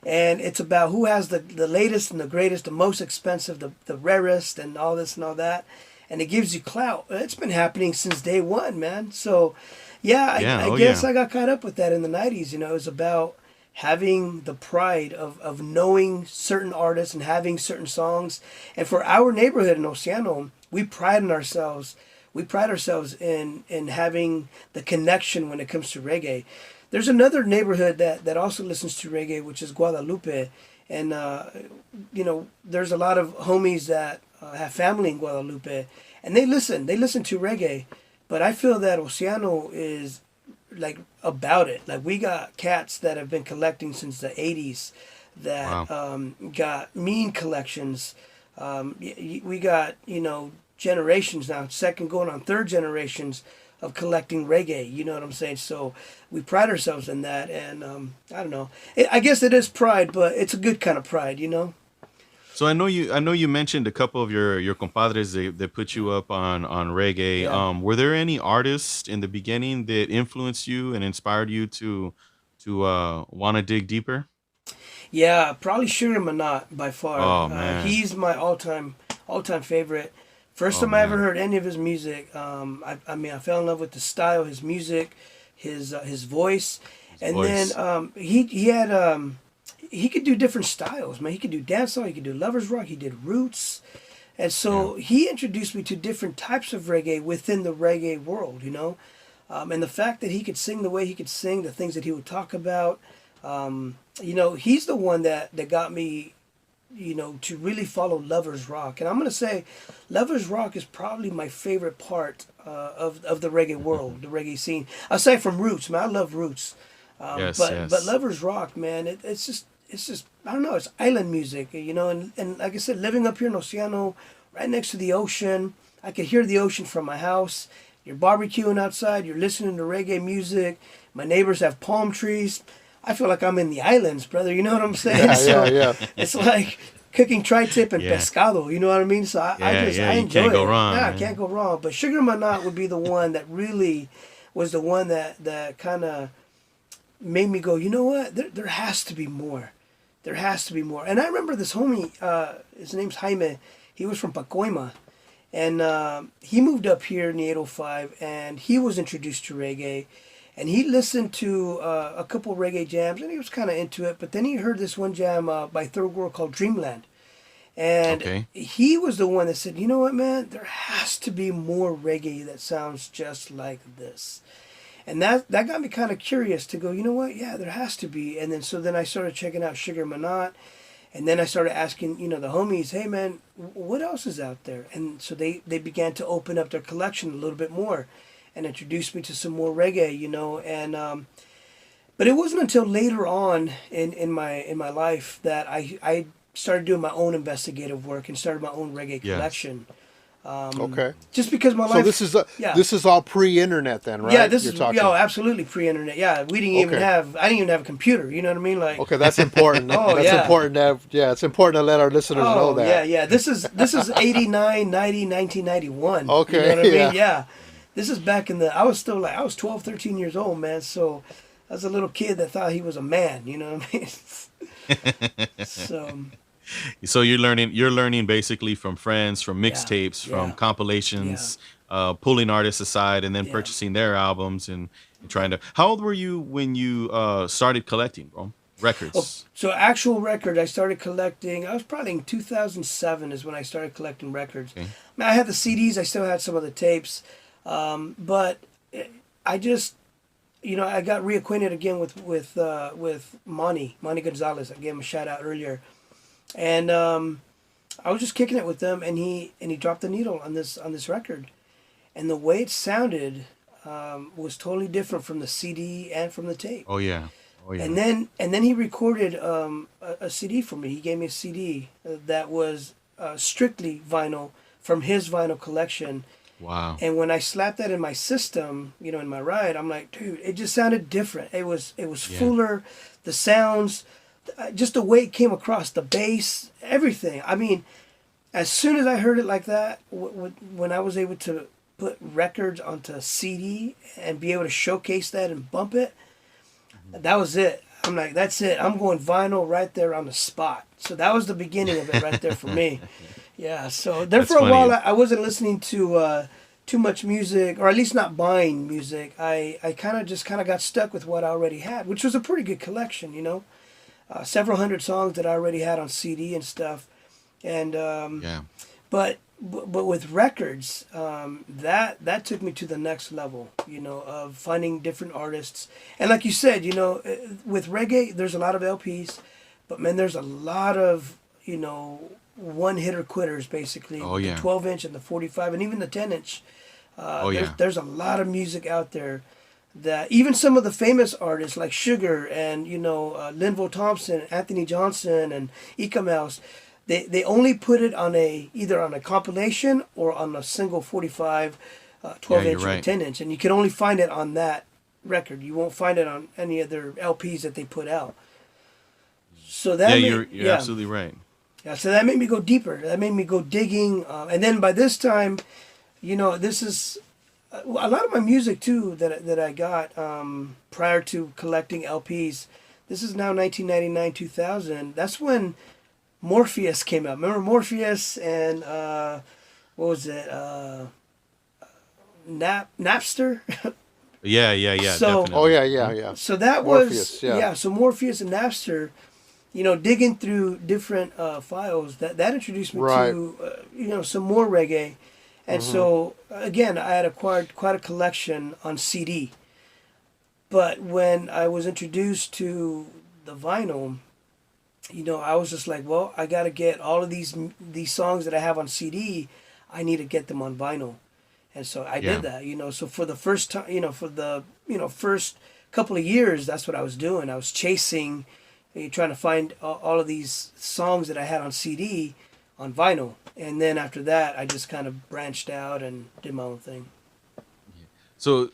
And it's about who has the latest and the greatest, the most expensive, the rarest, and all this and all that. And it gives you clout. It's been happening since day one, man. So, I guess yeah. I got caught up with that in the 90s. It was about having the pride of knowing certain artists and having certain songs. And for our neighborhood in Oceano, we pride ourselves in having the connection when it comes to reggae. There's another neighborhood that also listens to reggae, which is Guadalupe. And, there's a lot of homies that have family in Guadalupe. And they listen to reggae. But I feel that Oceano is like about it. Like we got cats that have been collecting since the 80s that got mean collections. We got, generations now, second going on third generations of collecting reggae. You know what I'm saying? So we pride ourselves in that. And I don't know. I guess it is pride, but it's a good kind of pride, So I know you mentioned a couple of your compadres that put you up on reggae. Yeah. Were there any artists in the beginning that influenced you and inspired you to want to dig deeper? Yeah, probably Sugar Manat by far. Oh, man. He's my all-time favorite. First Oh, time I ever man. heard any of his music. I fell in love with the style, his music, his voice, and voice. then he had he could do different styles, man. He could do dancehall, he could do lovers rock, he did roots, and so he introduced me to different types of reggae within the reggae world, and the fact that he could sing the way he could sing, the things that he would talk about. He's the one that got me, to really follow Lovers Rock. And I'm going to say Lovers Rock is probably my favorite part of the reggae world, the reggae scene. Aside from Roots, man, I love Roots. Yes. But Lovers Rock, man, it's just, I don't know, it's island music, and like I said, living up here in Oceano, right next to the ocean, I could hear the ocean from my house. You're barbecuing outside, you're listening to reggae music. My neighbors have palm trees. I feel like I'm in the islands, brother. You know what I'm saying? Yeah, So yeah. it's like cooking tri-tip and Yeah. pescado. You know what I mean? So Yeah, yeah, I you enjoy can't go it. wrong, Yeah, I man. can't go wrong. But Sugar Manat would be the one that really was the one that kind of made me go, you know what? There has to be more. There has to be more. And I remember this homie, his name's Jaime. He was from Pacoima. And he moved up here in the 805, and he was introduced to reggae. And he listened to a couple reggae jams, and he was kind of into it. But then he heard this one jam by Third World called Dreamland. And Okay. he was the one that said, you know what, man? There has to be more reggae that sounds just like this. And that got me kind of curious to go, you know what? Yeah, there has to be. And then I started checking out Sugar Manat. And then I started asking, the homies, hey, man, what else is out there? And so they began to open up their collection a little bit more and introduce me to some more reggae, And but it wasn't until later on in my life that I started doing my own investigative work and started my own reggae Yes. collection. Okay. Just because my So life. this is yeah. this is all pre-internet then, right? Yeah, this You're is talking. absolutely pre-internet. Yeah, we didn't even Okay. I didn't even have a computer. You know what I mean? Like, Okay, that's important. Oh, That's yeah. important to have, yeah, it's important to let our listeners know oh that. yeah. This is 89, 90, 1991. Okay, You know what I yeah. mean? Yeah. This is back in I was 12, 13 years old, man. So I was a little kid that thought he was a man. You know what I mean? So So you're learning basically from friends, from yeah, mixtapes, from yeah, compilations, pulling artists aside and then yeah. purchasing their albums and trying to. How old were you when you started collecting, bro? Oh, Records. so actual record I started collecting. I was probably in 2007 is when I started collecting records. Okay. I mean, I had the CDs. I still had some of the tapes, but I just, I got reacquainted again with Monty Gonzalez. I gave him a shout out earlier, and I was just kicking it with them, and he dropped the needle on this record, and the way it sounded was totally different from the CD and from the tape. Oh yeah. Oh yeah. And then he recorded a CD for me. He gave me a CD that was strictly vinyl from his vinyl collection. Wow. And when I slapped that in my system, in my ride, I'm like, dude, it just sounded different. It was Yeah. fuller, the sounds, just the way it came across, the bass, everything. I mean, as soon as I heard it like that, when I was able to put records onto a CD and be able to showcase that and bump it, that was it. I'm like, that's it. I'm going vinyl right there on the spot. So that was the beginning of it right there for me. Yeah. So there That's for a while, funny. I wasn't listening to too much music, or at least not buying music. I kind of got stuck with what I already had, which was a pretty good collection, several hundred songs that I already had on CD and stuff. And Yeah. but with records, that took me to the next level, of finding different artists. And like you said, with reggae, there's a lot of LPs, but man, there's a lot of, one hitter quitters basically. Oh, with yeah. The 12-inch and the 45 and even the 10-inch. Oh, yeah. There's a lot of music out there that even some of the famous artists like Sugar and, Linval Thompson, Anthony Johnson, and Ika Mouse, they only put it on either on a compilation or on a single 45, 12-inch you're or right. 10-inch, and you can only find it on that record. You won't find it on any other LPs that they put out. So that Yeah, made- you're absolutely right. yeah, so that made me go deeper. That made me go digging, and then by this time, this is a lot of my music too that I got prior to collecting LPs. This is now 1999, 2000. That's when Morpheus came out. Remember Morpheus and what was it? Napster. Yeah, yeah, yeah. So- Definitely. Oh yeah. So that Morpheus, was yeah. So Morpheus and Napster, digging through different files that introduced me Right. to some more reggae, and so again I had acquired quite a collection on CD. But when I was introduced to the vinyl, I was just like, well, I got to get all of these songs that I have on CD. I need to get them on vinyl. And so I Yeah. did that, So for the first time, for the, first couple of years, that's what I was doing. I was chasing, trying to find all of these songs that I had on CD on vinyl. And then after that, I just kind of branched out and did my own thing. So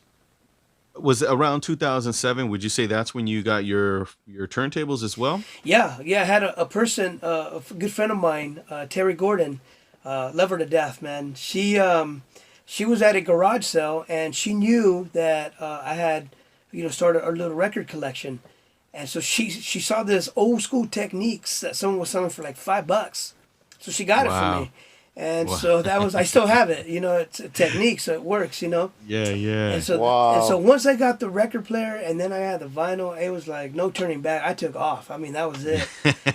Was it around 2007? Would you say that's when you got your turntables as well? Yeah, yeah. I had a person, good friend of mine, Terry Gordon, love her to death, man. She was at a garage sale and she knew that I had, started a little record collection, and so she saw this old school techniques that someone was selling for like $5, so she got it for Wow. me, and Wow. so that was I still have it. It's a technique, so it works. Yeah, yeah. Wow. Once I got the record player and then I had the vinyl, it was like no turning back. I took off. I mean, that was it.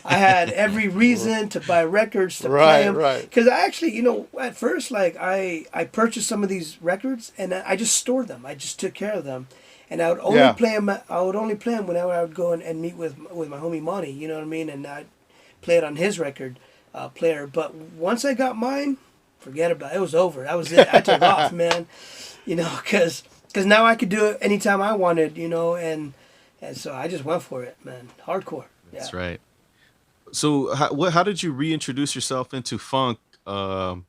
I had every reason to buy records to play them. Right. Because I actually, at first, like I purchased some of these records and I just stored them. I just took care of them, and I would only Yeah. play them. I would only play them whenever I would go and meet with my homie Monty. You know what I mean? And I'd play it on his record player. But once I got mine, forget about it. It was over. That was it. I took off, man. Because now I could do it anytime I wanted, and so I just went for it, man. Hardcore. That's Yeah. right. So how did you reintroduce yourself into funk and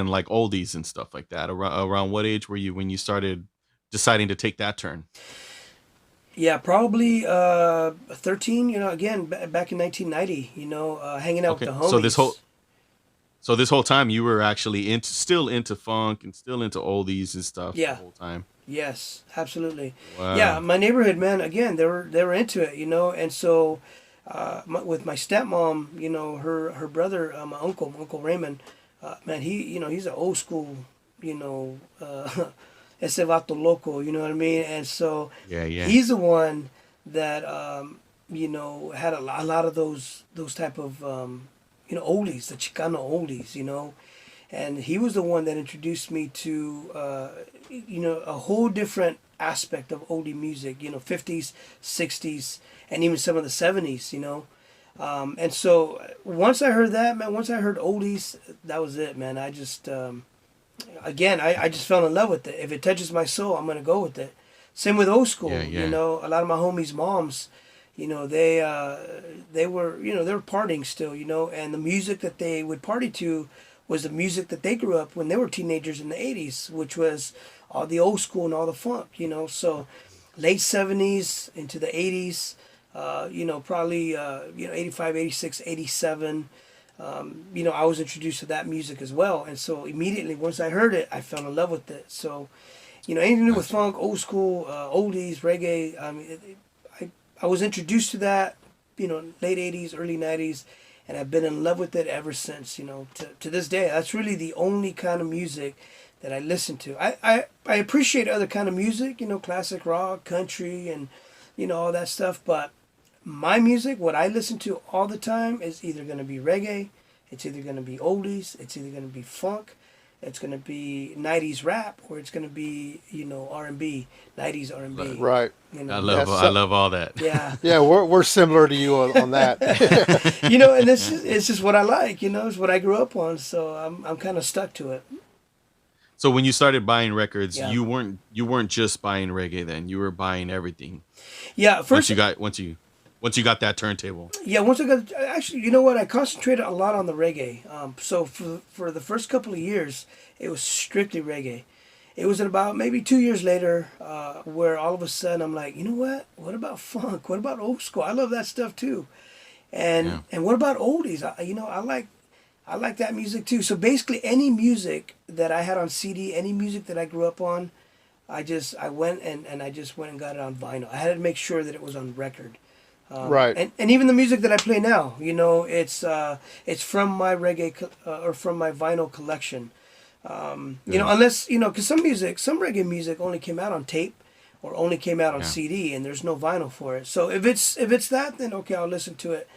like oldies and stuff like that? Around what age were you when you started deciding to take that turn? Yeah, probably 13, again, back in 1990, hanging out with Okay. the homies. So this whole time you were actually still into funk and still into oldies and stuff the Yeah. whole time. Yes, absolutely. Yeah, Wow. my neighborhood, man. Again, they were into it, and so with my stepmom, her brother, my Uncle Raymond, man, he's an old school, you know, uh, ese vato loco, you know what I mean? And so Yeah, yeah. he's the one that had a lot of those type of oldies, the Chicano oldies, and he was the one that introduced me to a whole different aspect of oldie music, 50s, 60s, and even some of the 70s, and so once I heard that, man, once I heard oldies, that was it, man. I just again, I just fell in love with it. If it touches my soul, I'm gonna go with it. Same with old school. Yeah, yeah. A lot of my homies' moms, they were they were partying still, and the music that they would party to was the music that they grew up when they were teenagers in the 80s, which was all the old school and all the funk, so late 70s into the 80s, probably 85, 86, 87. I was introduced to that music as well, and so immediately once I heard it, I fell in love with it. So anything to do with Gotcha. funk, old school, oldies, reggae, I mean, I was introduced to that, late 80s, early 90s, and I've been in love with it ever since, to this day. That's really the only kind of music that I listen to. I appreciate other kind of music, classic rock, country, and, all that stuff, but my music, what I listen to all the time, is either going to be reggae, it's either going to be oldies, it's either going to be funk, it's going to be 90s rap, or it's going to be, R&B, 90s R&B. Right. I love all that. Yeah. Yeah, we're similar to you on that. And it's just what I like, it's what I grew up on, so I'm kind of stuck to it. So when you started buying records, Yeah. you weren't just buying reggae then. You were buying everything. Yeah, first Once you got that turntable. Yeah, once I got actually, you know what? I concentrated a lot on the reggae. So for the first couple of years, it was strictly reggae. It was about maybe 2 years later where all of a sudden I'm like, you know what? What about funk? What about old school? I love that stuff too. And Yeah. and what about oldies? I like that music too. So basically, any music that I had on CD, any music that I grew up on, I went and I just went and got it on vinyl. I had to make sure that it was on record. Right. And even the music that I play now, it's from my reggae or from my vinyl collection. Unless because some reggae music only came out on tape or only came out on Yeah. CD, and there's no vinyl for it. So if it's that, then okay, I'll listen to it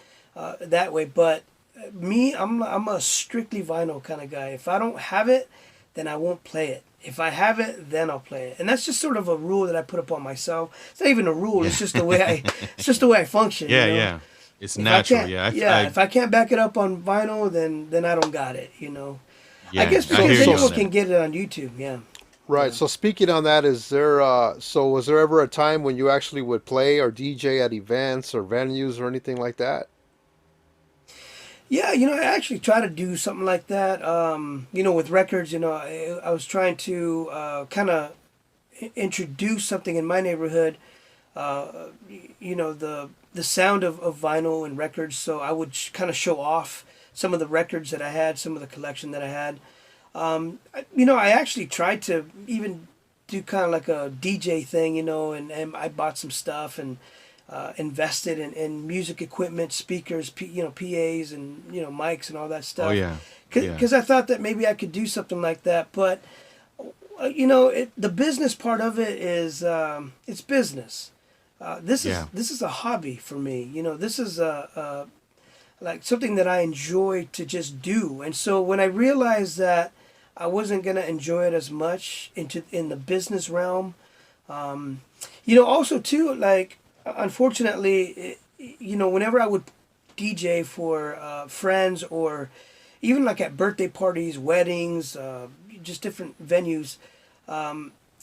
that way. But me, I'm a strictly vinyl kind of guy. If I don't have it, then I won't play it. If I have it, then I'll play it, and that's just sort of a rule that I put upon myself. It's not even a rule; it's just the way I function. Yeah, you know? yeah. It's If I natural. can't- Yeah. if I can't back it up on vinyl, then I don't got it. Yeah, I guess I because hear you anyone on can that. get it on YouTube. Yeah. Right. So speaking on that, is there so was there ever a time when you actually would play or DJ at events or venues or anything like that? Yeah, I actually try to do something like that. With records, I was trying to kind of introduce something in my neighborhood, the sound of vinyl and records. So I would kind of show off some of the records that I had, some of the collection that I had. I actually tried to even do kind of like a DJ thing, and I bought some stuff and invested in music equipment, speakers, PAs, and mics and all that stuff. Oh yeah. Because I thought that maybe I could do something like that, but the business part of it is it's business. This is a hobby for me. This is a like something that I enjoy to just do. And so when I realized that I wasn't gonna enjoy it as much in the business realm, also too, like unfortunately, whenever I would DJ for friends or even like at birthday parties, weddings, just different venues,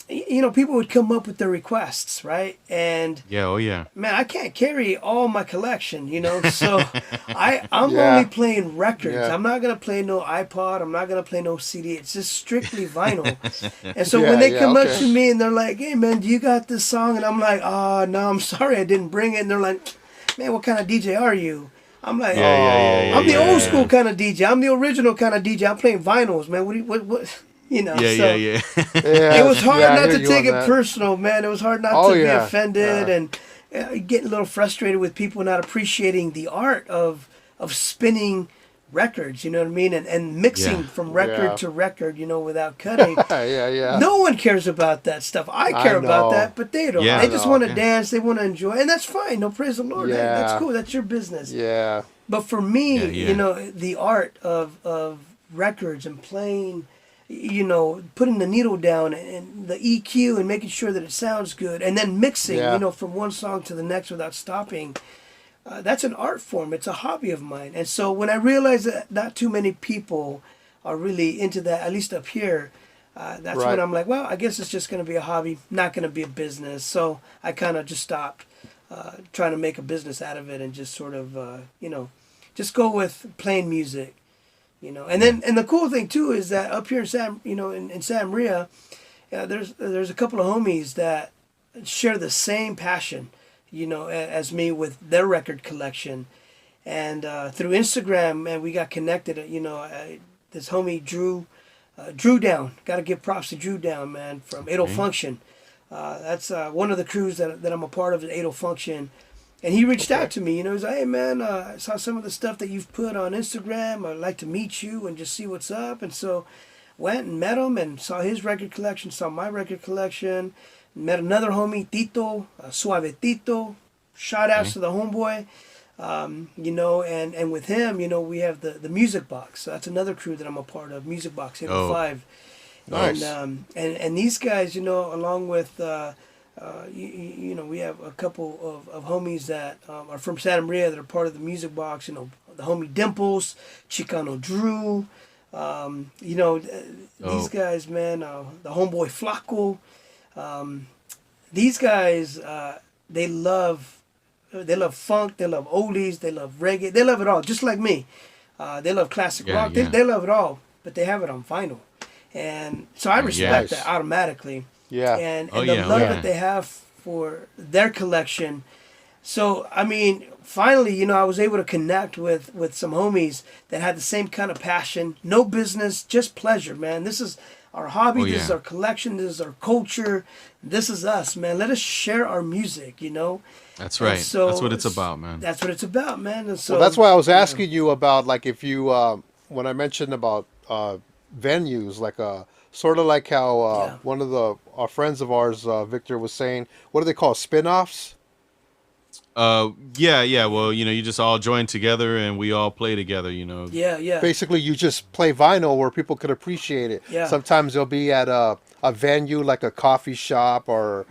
people would come up with their requests, right? And man, I can't carry all my collection, so I'm only playing records. Yeah. I'm not gonna play no iPod. I'm not gonna play no CD. It's just strictly vinyl. And so when they come up to me and they're like, "Hey man, do you got this song?" And I'm like, "Oh no, I'm sorry, I didn't bring it." And they're like, "Man, what kind of DJ are you?" I'm like, I'm the old school kind of DJ. I'm the original kind of DJ. I'm playing vinyls, man. What? It was hard not to take it personal, man. It was hard not to be offended and getting a little frustrated with people not appreciating the art of spinning records, you know what I mean? And mixing from record to record, without cutting. No one cares about that stuff. I care about that, but they don't. They just want to dance. They want to enjoy. And that's fine. No, praise the Lord. That's cool. That's your business. Yeah. But for me, the art of records and playing, putting the needle down and the EQ and making sure that it sounds good, and then mixing, from one song to the next without stopping. That's an art form. It's a hobby of mine. And so when I realized that not too many people are really into that, at least up here, that's when I'm like, well, I guess it's just going to be a hobby, not going to be a business. So I kind of just stopped trying to make a business out of it and just sort of, just go with playing music. And then the cool thing too is that up here in Santa Maria, there's a couple of homies that share the same passion, as me with their record collection, and through Instagram, man, we got connected. This homie Drew Down, got to give props to Drew Down, man, from Ado Function. That's one of the crews that I'm a part of, is Ado Function. And he reached out to me, he's like, "Hey man, I saw some of the stuff that you've put on Instagram. I'd like to meet you and just see what's up." And so went and met him and saw his record collection, saw my record collection, met another homie, Tito, Suave Tito. Shout outs to the homeboy. And with him, we have the Music Box. So that's another crew that I'm a part of, Music Box 805. Nice. And these guys, along with we have a couple of homies that are from Santa Maria that are part of the Music Box. The homie Dimples, Chicano Drew. These guys, man. The homeboy Flaco. These guys, they love funk. They love oldies. They love reggae. They love it all, just like me. They love classic rock. They love it all, but they have it on vinyl, and so I respect that automatically. Yeah. And the love that they have for their collection. So, I mean, finally, I was able to connect with some homies that had the same kind of passion. No business, just pleasure, man. This is our hobby. This is our collection. This is our culture. This is us, man. Let us share our music, That's right. So that's what it's about, man. That's what it's about, man. And so that's why I was asking you about, like, if you, when I mentioned about venues, like sort of like how one of our friends of ours, Victor, was saying, what do they call spin-offs? Well, you just all join together and we all play together, Basically, you just play vinyl where people could appreciate it. Sometimes they'll be at a venue like a coffee shop or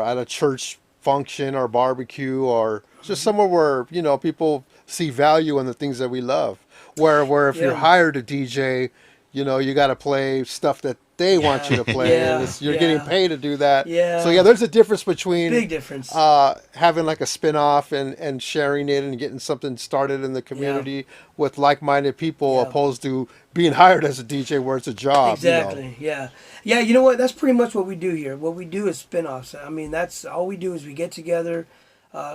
at a church function or barbecue or just somewhere where people see value in the things that we love. Where if you're hired to DJ, you got to play stuff that they want you to play. Yeah, And you're yeah. getting paid to do that. Yeah. So yeah, there's a difference between Big difference. having like a spin-off and sharing it and getting something started in the community with like-minded people, opposed to being hired as a DJ where it's a job. Exactly. Yeah. Yeah. You know what? That's pretty much what we do here. What we do is spin-offs. I mean, that's all we do is we get together.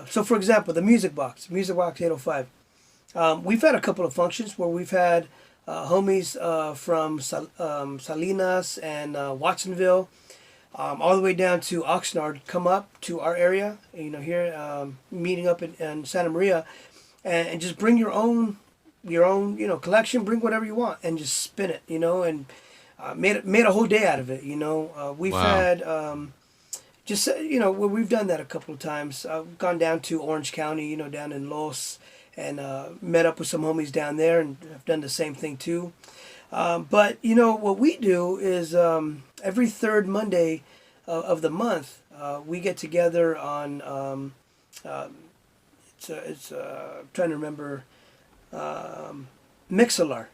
So, for example, the Music Box 805. We've had a couple of functions where we've had homies from Salinas and Watsonville, all the way down to Oxnard, come up to our area. Here, meeting up in Santa Maria, and just bring your own collection. Bring whatever you want and just spin it. And made a whole day out of it. We've had where we've done that a couple of times. I've gone down to Orange County, down in Los, and met up with some homies down there, and I've done the same thing too. But what we do is every third Monday of the month, we get together on. I'm trying to remember. Mixlr.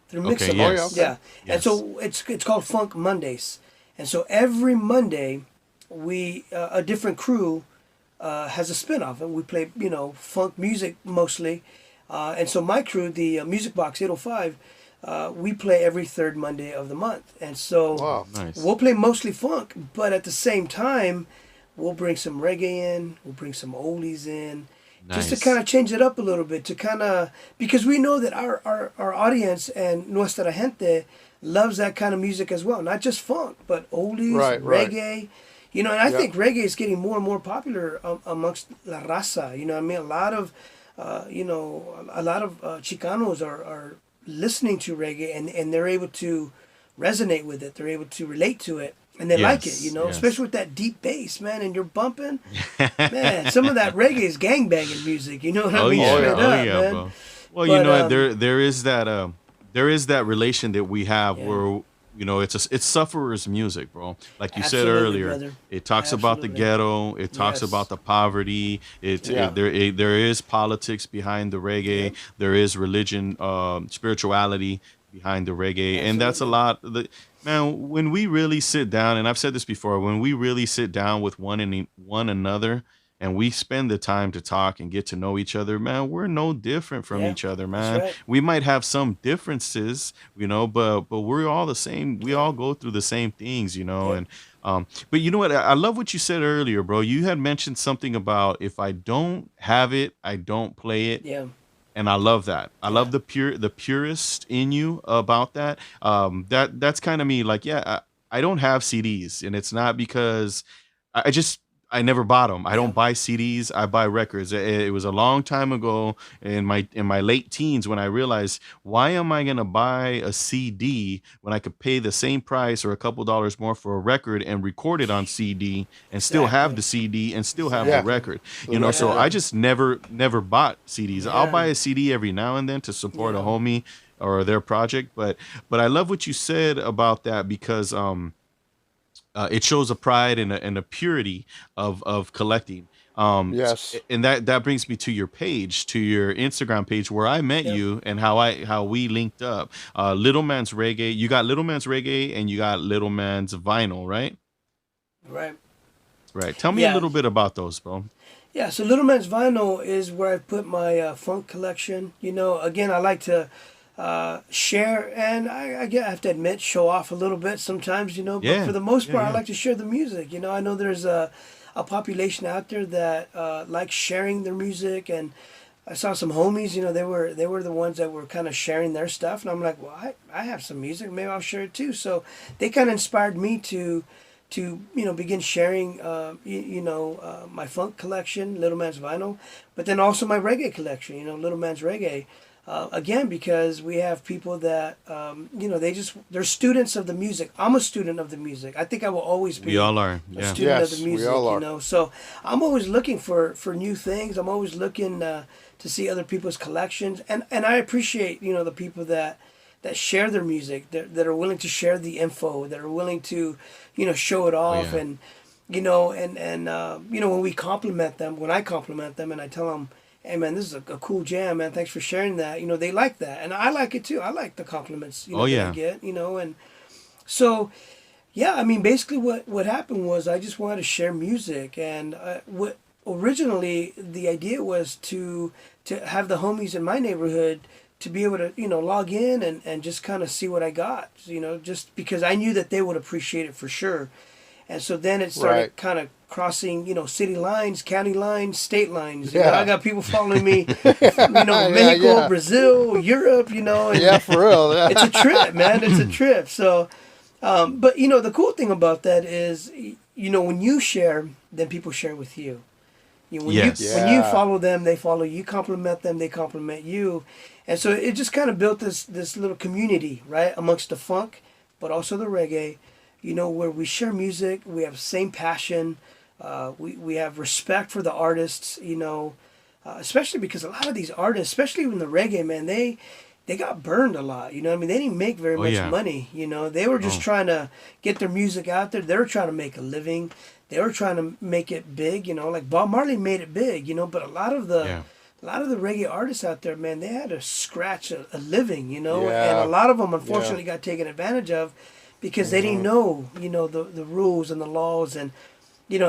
Through Mixlr. Okay, yes. Yeah. Yes. And so it's called Funk Mondays. And so every Monday, we a different crew has a spin-off, and we play funk music mostly. And so my crew, the Music Box 805, we play every third Monday of the month. And so nice. We'll play mostly funk, but at the same time, we'll bring some reggae in, we'll bring some oldies in. Nice. Just to kind of change it up a little bit, because we know that our audience and nuestra gente loves that kind of music as well. Not just funk, but oldies, reggae. And I think reggae is getting more and more popular amongst la raza. I mean, a lot of Chicanos are listening to reggae, and they're able to resonate with it. They're able to relate to it. And they like it, especially with that deep bass, man, and you're bumping. Man, some of that reggae is gangbanging music, you know what I mean? Man. Bro. Well, there is that relation that we have where it's sufferers music, bro. Like you said earlier, brother. it talks about the ghetto, it talks about the poverty. There is politics behind the reggae. There is religion, spirituality behind the reggae, and that's a lot. Man, when we really sit down, and I've said this before, when we really sit down with one another and we spend the time to talk and get to know each other, man, we're no different from each other, man. Right. We might have some differences, but we're all the same. We all go through the same things, and but you know what? I love what you said earlier, bro. You had mentioned something about if I don't have it, I don't play it. Yeah. And I love that. I love the purist in you about that. That's kind of me. Like, I don't have CDs, and it's not because I never bought them. I don't buy CDs. I buy records. It was a long time ago in my late teens when I realized, why am I gonna buy a CD when I could pay the same price or a couple dollars more for a record and record it on CD and still have the CD and still have the record? So I just never bought CDs. I'll buy a CD every now and then to support a homie or their project, but I love what you said about that, because it shows a pride and a purity of collecting. Yes. And that brings me to your page, to your Instagram page, where I met you and how we linked up. Lilmans Reggae. You got Lilmans Reggae and you got Lilmans Vinyl, right? Right. Right. Tell me a little bit about those, bro. Yeah, so Lilmans Vinyl is where I put my funk collection. Again, I like to share, and I have to admit, show off a little bit sometimes, but for the most part, I like to share the music. I know there's a population out there that likes sharing their music, and I saw some homies, they were the ones that were kind of sharing their stuff, and I'm like, well, I have some music, maybe I'll share it too. So they kind of inspired me to begin sharing, my funk collection, Lilmans Vinyl, but then also my reggae collection, Lilmans Reggae. Again, because we have people that, they're students of the music. I'm a student of the music. I think I will always be We all are. a student of the music, we all are. So I'm always looking for new things. I'm always looking to see other people's collections. And I appreciate, the people that share their music, that are willing to share the info, that are willing to, show it off. And, when we compliment them, when I compliment them and I tell them, hey man, this is a cool jam, man. Thanks for sharing that. They like that, and I like it too. I like the compliments. That I get. And So yeah, I mean, basically what happened was I just wanted to share music, and what originally the idea was to have the homies in my neighborhood to be able to log in and just kind of see what I got, just because I knew that they would appreciate it for sure. And so then it started Right. kind of crossing, city lines, county lines, state lines. Yeah. I got people following me, Mexico, yeah. Brazil, Europe, and Yeah, for real. Yeah. it's a trip, man. It's a trip. So, but the cool thing about that is, when you share, then people share with you. When Yes. when you Yeah. follow them, they follow you. Compliment them, they compliment you, and so it just kind of built this little community, right, amongst the funk, but also the reggae. Where we share music, we have same passion, we have respect for the artists. Especially because a lot of these artists, especially in the reggae, man, they got burned a lot. You know what I mean? They didn't make very much yeah. money. They were just trying to get their music out there. They were trying to make a living. They were trying to make it big. Like Bob Marley made it big. But a lot of the Yeah. reggae artists out there, man, they had to scratch a living. And Yeah. a lot of them unfortunately got taken advantage of because they didn't know the rules and the laws and. In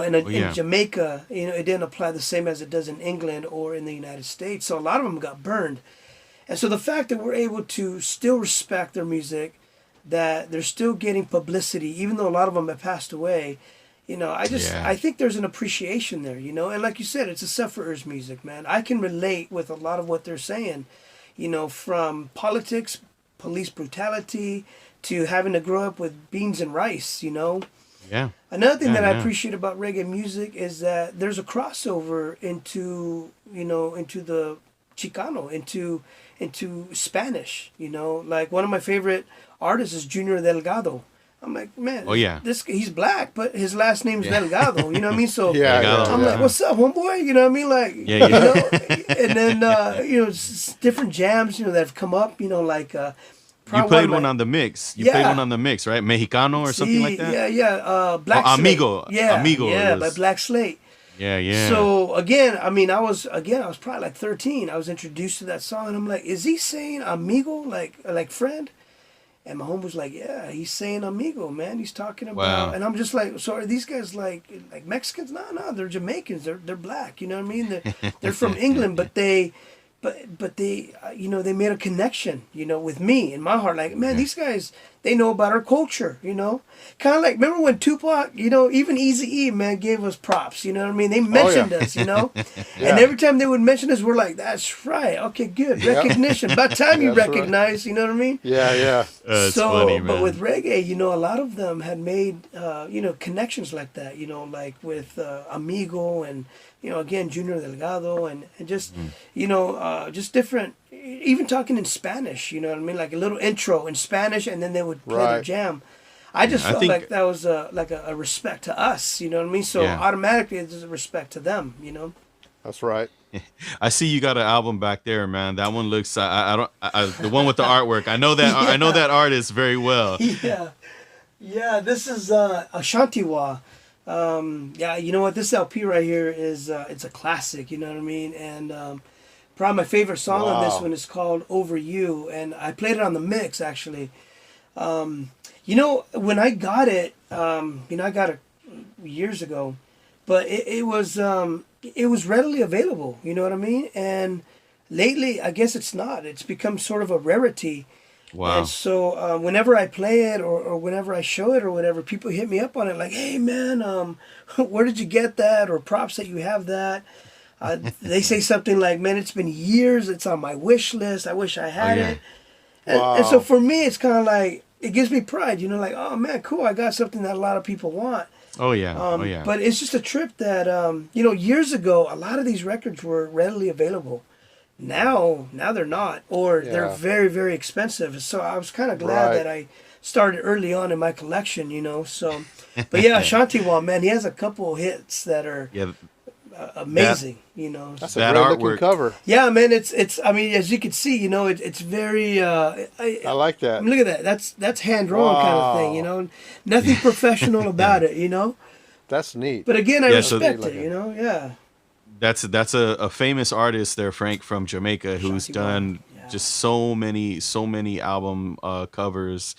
Jamaica, it didn't apply the same as it does in England or in the United States. So a lot of them got burned. And so the fact that we're able to still respect their music, that they're still getting publicity, even though a lot of them have passed away, I think there's an appreciation there, And like you said, it's a sufferer's music, man. I can relate with a lot of what they're saying, from politics, police brutality, to having to grow up with beans and rice, Yeah. Another thing that I yeah. appreciate about reggae music is that there's a crossover into the Chicano, into Spanish. Like one of my favorite artists is Junior Delgado. I'm like, man, Oh, yeah. he's black, but his last name's Delgado. You know what I mean? So Yeah, Delgado, I'm yeah. like, what's up, homeboy? You know what I mean? Like, Yeah, yeah. and then different jams, that have come up. Like. You Probably played of my- one on the mix. You Yeah. played one on the mix, right? Mexicano or something like that? Yeah. Black Slate. Amigo. Yeah, Amigo yeah, was- by Black Slate. Yeah, yeah. So again, I mean, I was probably like 13. I was introduced to that song, and I'm like, is he saying amigo, like friend? And my home was like, yeah, he's saying amigo, man. He's talking about, Wow. and I'm just like, so are these guys like Mexicans? No, they're Jamaicans. They're black. You know what I mean? They're from England, but they. But they, they made a connection, with me in my heart. Like, man, these guys, they know about our culture, Kind of like, remember when Tupac, even Eazy-E, man, gave us props, you know what I mean? They mentioned us, Yeah. And every time they would mention us, we're like, that's right. Okay, good. Recognition. About time you That's right. recognize, you know what I mean? Yeah. It's So, funny, man. but with reggae, a lot of them had made, connections like that, like with Amigo and, again, Junior Delgado and just, just different, even talking in Spanish, you know what I mean? Like a little intro in Spanish and then they would play their Right. jam. I just I felt think- like that was like a respect to us, you know what I mean? So Yeah. automatically it's a respect to them, That's right. I see you got an album back there, man. That one looks. I don't. The one with the artwork. I know that. I know that artist very well. Yeah, this is Ashantiwa. Yeah, you know what? This LP right here is it's a classic. You know what I mean? And probably my favorite song on this Wow. one is called "Over You," and I played it on the mix actually. When I got it, I got it years ago, but it was readily available. You know what I mean? And lately, I guess it's not. It's become sort of a rarity. Wow. And so whenever I play it or whenever I show it or whatever, people hit me up on it like, hey, man, where did you get that? Or props that you have that. They say something like, man, it's been years. It's on my wish list. I wish I had yeah. it. And so for me, it's kind of like, it gives me pride, like, oh, man, cool. I got something that a lot of people want. Oh yeah. Oh yeah. But it's just a trip that, years ago, a lot of these records were readily available. Now they're not, or they're Yeah. very, very expensive. So I was kind of glad Right. that I started early on in my collection, So, but yeah, Ashantiwa, man, he has a couple hits that are yeah. amazing, That's That a great looking artwork. cover. Yeah, man, it's. I mean, as you can see, it's very. I like that. Look at that. That's hand drawn kind of thing, Wow. Nothing professional about it, That's neat. But again, I Yeah, so- respect Like it, it. Yeah. That's a famous artist there, Frank, from Jamaica, who's Shanti done Wong, yeah. just so many album covers.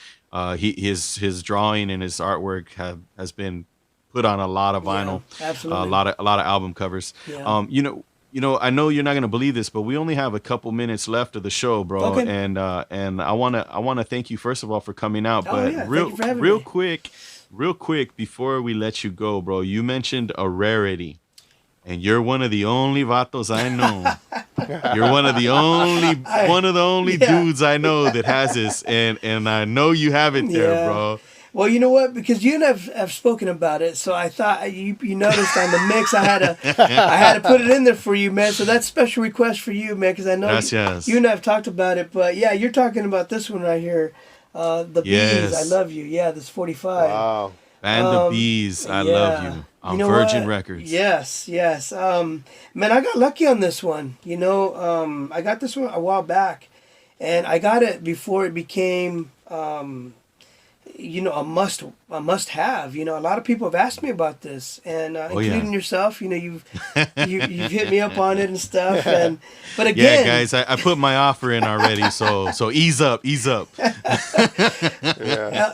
His drawing and his artwork has been put on a lot of vinyl, absolutely. a lot of album covers. Yeah. I know you're not gonna believe this, but we only have a couple minutes left of the show, bro. Okay. And I wanna thank you first of all for coming out. Oh, But yeah. Thank you for having real me. quick before we let you go, bro, you mentioned a rarity. And you're one of the only vatos I know. You're one of the only Yeah. dudes I know that has this, and I know you have it there, Yeah. bro. Well, you know what? Because you and have spoken about it, so I thought you noticed on the mix I had to put it in there for you, man. So that's special request for you, man, because I know Yes. you and I have talked about it. But yeah, you're talking about this one right here, the Yes. Bees. I love you. Yeah, this 45. Wow. Band the Bees, I love yeah. you. On You know Virgin what? Records. Yes. Man, I got lucky on this one. I got this one a while back, and I got it before it became, a must have. A lot of people have asked me about this, and including yourself. You've hit me up on it and stuff. But Yeah, again, guys, I put my offer in already, so ease up. Yeah.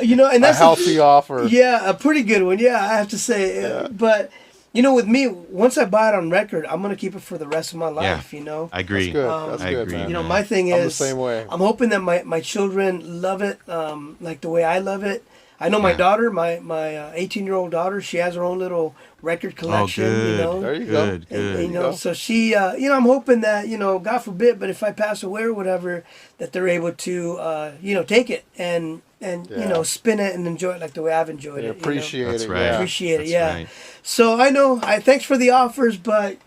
and that's a healthy offer. Yeah, a pretty good one. Yeah, I have to say. Yeah. But with me, once I buy it on record, I'm gonna keep it for the rest of my life. I agree. That's good. That's I good, agree, man. man. My thing I'm the is, same way. I'm hoping that my children love it, like the way I love it. I know my Yeah. daughter, my 18-year-old daughter, she has her own little record collection. Oh, good. There you go. Good. And, so she, I'm hoping that, God forbid, but if I pass away or whatever, that they're able to, take it and spin it and enjoy it like the way I've enjoyed Yeah, it. appreciate That's it. right. Yeah. Appreciate it, That's yeah. right. So I know, thanks for the offers, but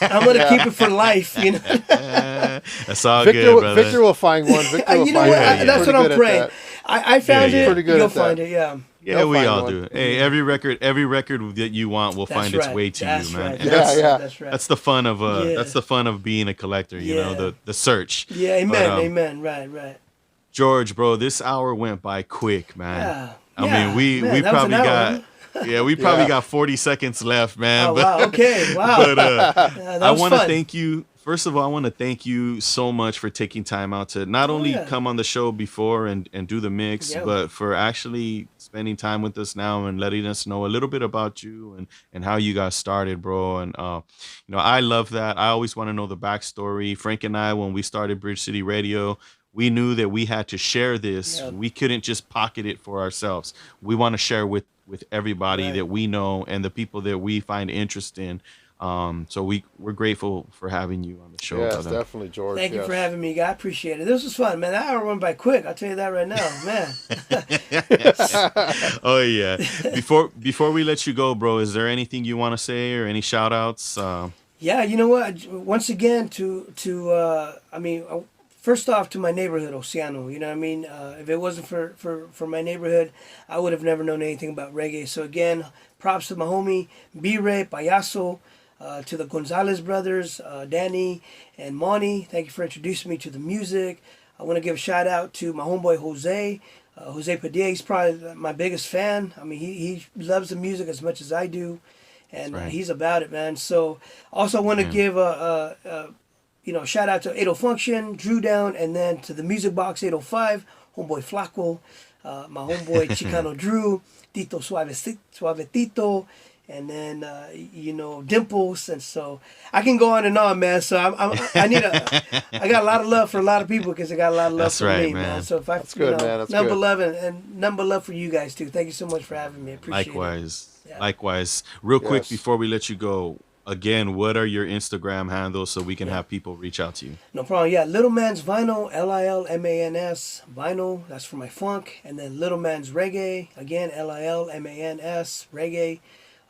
I'm gonna keep it for life. That's all good, brother. Victor will find one. Victor will You know find what? one. That's Pretty what I'm good at praying. that. I found Yeah, it. pretty good You'll at that. find it. Yeah. Yeah, They'll we find all one. do. Hey, every record that you want will That's find right. its way to That's you, man. right. And Yeah, yeah. That's right. That's the fun of Yeah. that's the fun of being a collector, you know, Yeah. the search. Yeah. Amen. But, Amen. Right. George, bro, this hour went by quick, man. Yeah. I Yeah. mean, we Man, that was probably an hour, got we probably Yeah. got 40 seconds left, man. Oh wow. Okay. Wow. But Yeah, that I was want to fun. thank you. First of all, I want to thank you so much for taking time out to not only yeah. come on the show before and do the mix, Yeah. but for actually spending time with us now and letting us know a little bit about you and how you got started, bro. And I love that. I always want to know the backstory. Frank and I, when we started Bridge City Radio, we knew that we had to share this. Yeah. We couldn't just pocket it for ourselves. We want to share with everybody Right. that we know and the people that we find interest in. So we're grateful for having you on the show, Yes, brother. definitely, George. Thank you yes. for having me, guy. I appreciate it. This was fun, man. That hour went by quick. I'll tell you that right now, man. Oh yeah. Before we let you go, bro, is there anything you want to say or any shout outs? Yeah, you know what? Once again, first off, to my neighborhood, Oceano. You know what I mean? If it wasn't for my neighborhood, I would have never known anything about reggae. So again, props to my homie B-Ray, Payaso, to the Gonzalez brothers, Danny and Monty. Thank you for introducing me to the music. I want to give a shout out to my homeboy Jose. Jose Padilla, he's probably my biggest fan. I mean, he loves the music as much as I do. And That's right. he's about it, man. So also I want to give a shout out to 80 Function, Drew Down, and then to the Music Box 805, homeboy Flaco, my homeboy Chicano Drew, Tito Suavetito, and then Dimples. And so I can go on and on, man. So I got a lot of love for a lot of people because I got a lot of love That's for right, me, man. man. So if I, That's good, man. That's number good. love and number love for you guys too. Thank you so much for having me. I appreciate it. Yeah. Likewise. Real quick Yes. before we let you go, again, what are your Instagram handles so we can have people reach out to you? No problem. Yeah, Lil'mans Vinyl, Lilmans Vinyl. That's for my funk. And then Lil'mans Reggae. Again, Lilmans Reggae.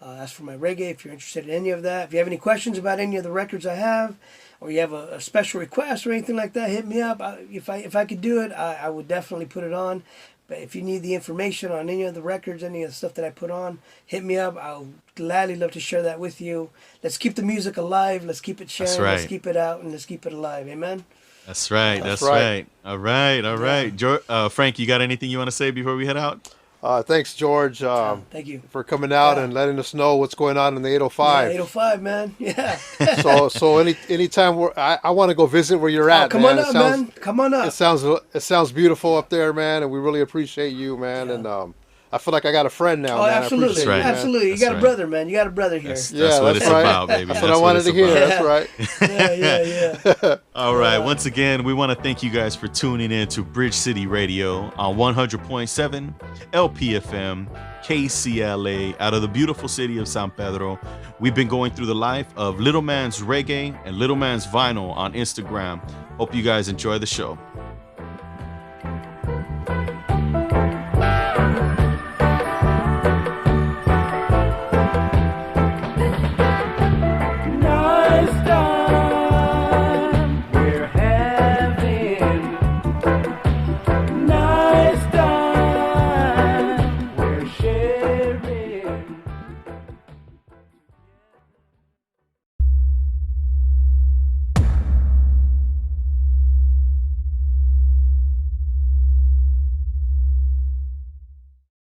That's for my reggae. If you're interested in any of that. If you have any questions about any of the records I have, or you have a special request or anything like that, hit me up. If I could do it, I would definitely put it on. But if you need the information on any of the records, any of the stuff that I put on, hit me up. I'll gladly love to share that with you. Let's keep the music alive. Let's keep it sharing. That's right. Let's keep it out and let's keep it alive. Amen. That's right. That's That's right. right. All right. Frank, you got anything you want to say before we head out? Thanks, George. Thank you for coming out and letting us know what's going on in the 805. Yeah, 805, man. Yeah. so anytime I want to go visit where you're at. Come on up, man. Come on up. It sounds beautiful up there, man, and we really appreciate you, man. Yeah. And I feel like I got a friend now. Oh, man. absolutely, you, man. Absolutely. You got a brother, man. You got a brother here. That's what it's right. about, baby. That's what I wanted to hear. That's right. Yeah. All right. Once again, we want to thank you guys for tuning in to Bridge City Radio on 100.7 LPFM KCLA out of the beautiful city of San Pedro. We've been going through the life of Lilmans Reggae and Lilmans Vinyl on Instagram. Hope you guys enjoy the show.